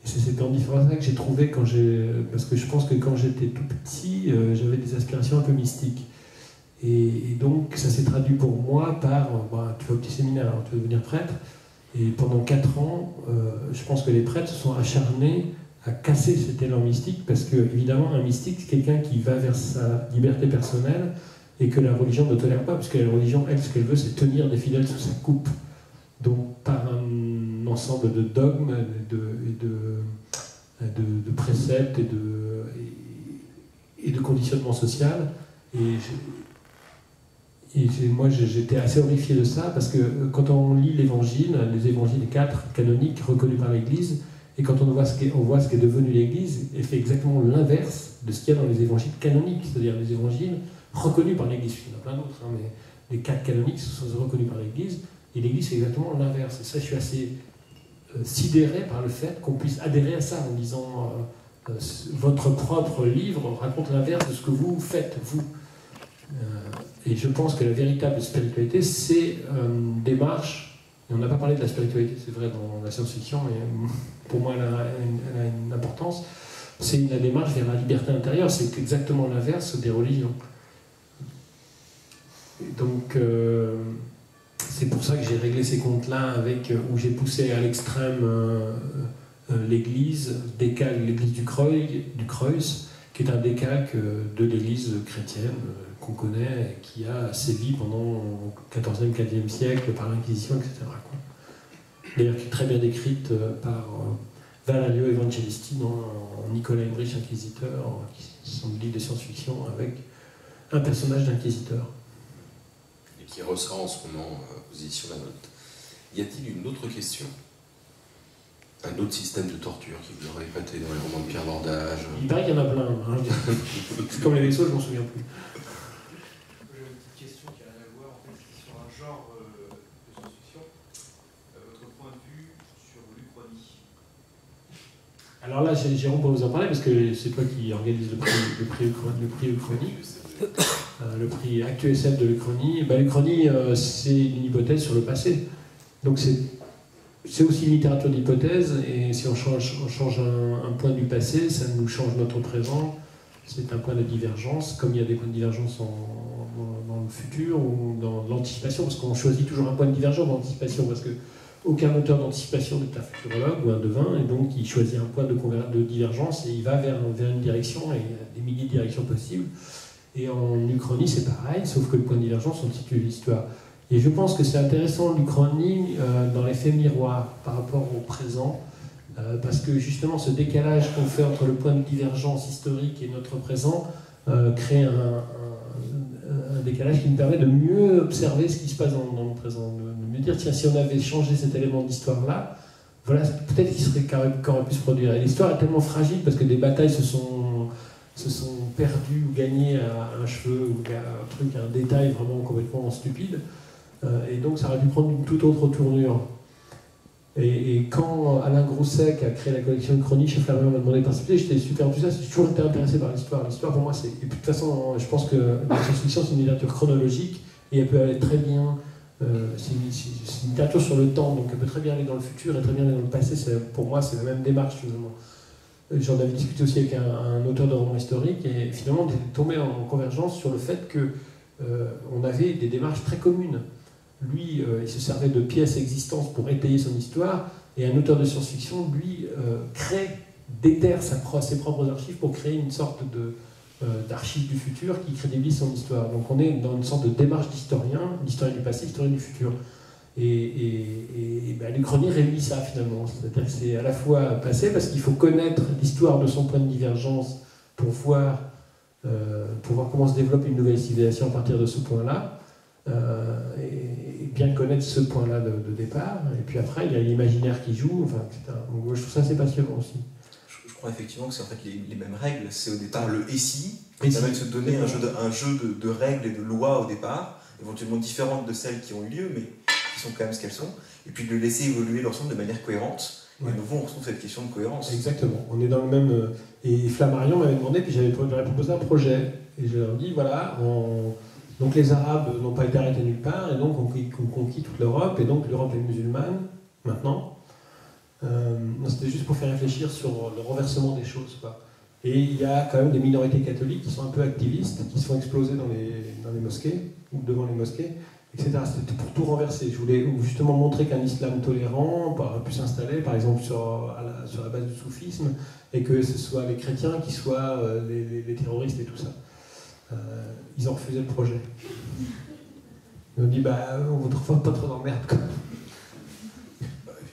Et c'est cette grande différence-là que j'ai trouvée parce que je pense que quand j'étais tout petit, j'avais des aspirations un peu mystiques. Et donc ça s'est traduit pour moi par, tu vas au petit séminaire, alors tu vas devenir prêtre, et pendant 4 ans, je pense que les prêtres se sont acharnés à casser cet élan mystique, parce que évidemment un mystique c'est quelqu'un qui va vers sa liberté personnelle et que la religion ne tolère pas, parce que la religion, elle, ce qu'elle veut, c'est tenir des fidèles sous sa coupe. Donc par un ensemble de dogmes, de préceptes et de conditionnement social. Moi, j'étais assez horrifié de ça, parce que quand on lit l'Évangile, les évangiles 4 canoniques reconnus par l'Église, et quand on voit ce qu'est devenu l'Église, elle fait exactement l'inverse de ce qu'il y a dans les évangiles canoniques, c'est-à-dire les évangiles reconnus par l'Église. Il y en a plein d'autres, mais les 4 canoniques sont reconnus par l'Église, et l'Église fait exactement l'inverse. Et ça, je suis assez sidéré par le fait qu'on puisse adhérer à ça en disant votre propre livre raconte l'inverse de ce que vous faites, vous. Et je pense que la véritable spiritualité, c'est une démarche. Et on n'a pas parlé de la spiritualité, c'est vrai, dans la science-fiction, mais pour moi, elle a une importance. C'est la démarche vers la liberté intérieure, c'est exactement l'inverse des religions. Et donc, c'est pour ça que j'ai réglé ces comptes-là, où j'ai poussé à l'extrême l'Église décale l'église du Kreuz, qui est un décalque de l'Église chrétienne qu'on connaît, et qui a sévi pendant le XIVe, XVe siècle par l'Inquisition, etc. D'ailleurs, qui est très bien décrite par Valerio Evangelisti dans Nicolas Emmerich, Inquisiteur, qui sont des livres de science-fiction avec un personnage d'inquisiteur. Et qui ressort en ce moment aux éditions La Note. Y a-t-il une autre question? Un autre système de torture qui vous aurait épaté dans les romans de Pierre Bordage? Il paraît qu'il y en a plein. Hein. C'est comme les vaisseaux, je m'en souviens plus. J'ai une petite question qui n'a rien à voir, en fait, c'est sur un genre de science-fiction. Votre point de vue sur l'Uchronie. Alors là, Jérôme peut vous en parler, parce que c'est toi qui organise le prix Uchronie. Le prix ActuSF de l'Uchronie. L'Uchronie, c'est une hypothèse sur le passé. Donc c'est aussi une littérature d'hypothèse, et si on change un point du passé, ça nous change notre présent. C'est un point de divergence, comme il y a des points de divergence dans le futur ou dans l'anticipation, parce qu'on choisit toujours un point de divergence dans l'anticipation, parce qu'aucun auteur d'anticipation n'est un futurologue ou un devin, et donc il choisit un point de divergence et il va vers une direction, et il y a des milliers de directions possibles. Et en Uchronie, c'est pareil, sauf que le point de divergence, on situe l'histoire. Et je pense que c'est intéressant l'Uchronie dans l'effet miroir par rapport au présent, parce que justement ce décalage qu'on fait entre le point de divergence historique et notre présent crée un décalage qui nous permet de mieux observer ce qui se passe dans le présent, de mieux dire, tiens, si on avait changé cet élément d'histoire-là, voilà, peut-être qu'il serait qu'aurait pu se produire. Et l'histoire est tellement fragile parce que des batailles se sont perdues ou gagnées à un cheveu ou à un détail vraiment complètement stupide. Et donc ça aurait dû prendre une toute autre tournure. Et quand Alain Grousset a créé la collection Uchronie, chez Flammarion m'a demandé de participer, j'étais super enthousiaste, j'ai toujours été intéressé par l'histoire. L'histoire pour moi, c'est... Et puis de toute façon, je pense que la science-fiction, c'est une littérature chronologique, et elle peut aller très bien... c'est une littérature sur le temps, donc elle peut très bien aller dans le futur et très bien aller dans le passé. Pour moi, c'est la même démarche, finalement. J'en avais discuté aussi avec un auteur de roman historique, et finalement, on est tombé en convergence sur le fait qu'on avait des démarches très communes. Lui, il se servait de pièces existantes pour étayer son histoire, et un auteur de science-fiction, lui, déterre ses propres archives pour créer une sorte d'archive du futur qui crédibilise son histoire. Donc on est dans une sorte de démarche d'historien du passé, historien du futur. Et l'Uchronie réunit ça finalement. C'est-à-dire que c'est à la fois passé, parce qu'il faut connaître l'histoire de son point de divergence pour voir comment se développe une nouvelle civilisation à partir de ce point-là. Et bien connaître ce point-là de départ, et puis après il y a l'imaginaire qui joue, enfin, etc. Donc moi je trouve ça assez passionnant aussi. Je crois effectivement que c'est en fait les mêmes règles, c'est au départ le et si, qui permet de se donner un jeu de règles et de lois au départ, éventuellement différentes de celles qui ont eu lieu, mais qui sont quand même ce qu'elles sont, et puis de le laisser évoluer l'ensemble de manière cohérente. Et de nouveau on retrouve cette question de cohérence. Exactement, on est dans le même... Et Flammarion m'avait demandé, puis j'avais proposé un projet, et je leur ai dit, voilà, donc les Arabes n'ont pas été arrêtés nulle part, et donc on conquit toute l'Europe, et donc l'Europe est musulmane, maintenant. C'était juste pour faire réfléchir sur le renversement des choses, quoi. Et il y a quand même des minorités catholiques qui sont un peu activistes, qui se font exploser dans les mosquées, ou devant les mosquées, etc. C'était pour tout renverser. Je voulais justement montrer qu'un islam tolérant aurait pu s'installer, par exemple, sur la base du soufisme, et que ce soit les chrétiens qui soient les terroristes et tout ça. Ils ont refusé le projet. Ils ont dit, on vous trouve pas trop d'emmerde.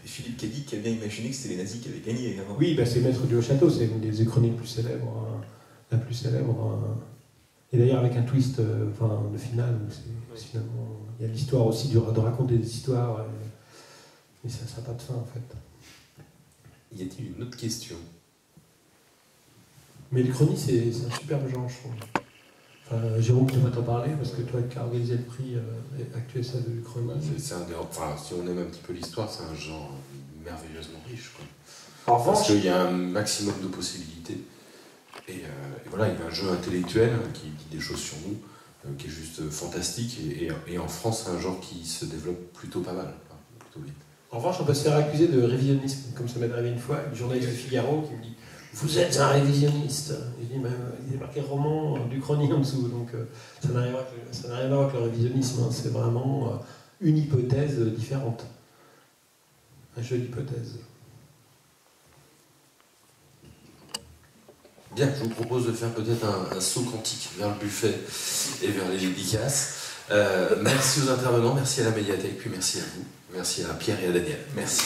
Philippe Cadic qui a bien imaginé que c'était les nazis qui avaient gagné. Hein. Oui, c'est Maître du Haut-Château, c'est une des Uchronies les plus célèbres. La plus célèbre. Et d'ailleurs avec un twist de finale, finalement, il y a l'histoire aussi de raconter des histoires, mais ça n'a pas de fin en fait. Y a-t-il une autre question? Mais l'Uchronie, c'est un superbe genre, je trouve. Jérôme, tu vas t'en parler, parce que toi qui as organisé le prix ActuSF de l'Uchronie. Si on aime un petit peu l'histoire, c'est un genre merveilleusement riche, quoi. Parce qu'il y a un maximum de possibilités. Et voilà, il y a un jeu intellectuel qui dit des choses sur nous, qui est juste fantastique. Et en France, c'est un genre qui se développe plutôt pas mal, plutôt vite. En revanche, on peut se faire accuser de révisionnisme, comme ça m'est arrivé une fois, une journaliste du Figaro qui me dit « Vous êtes un révisionniste !» Il dit « Il est marqué roman d'Uchronie en dessous », donc ça n'a rien à voir avec le révisionnisme, hein. C'est vraiment une hypothèse différente. Un jeu d'hypothèses. Bien, je vous propose de faire peut-être un saut quantique vers le buffet et vers les dédicaces. Merci aux intervenants, merci à la médiathèque, puis merci à vous. Merci à Pierre et à Daniel. Merci.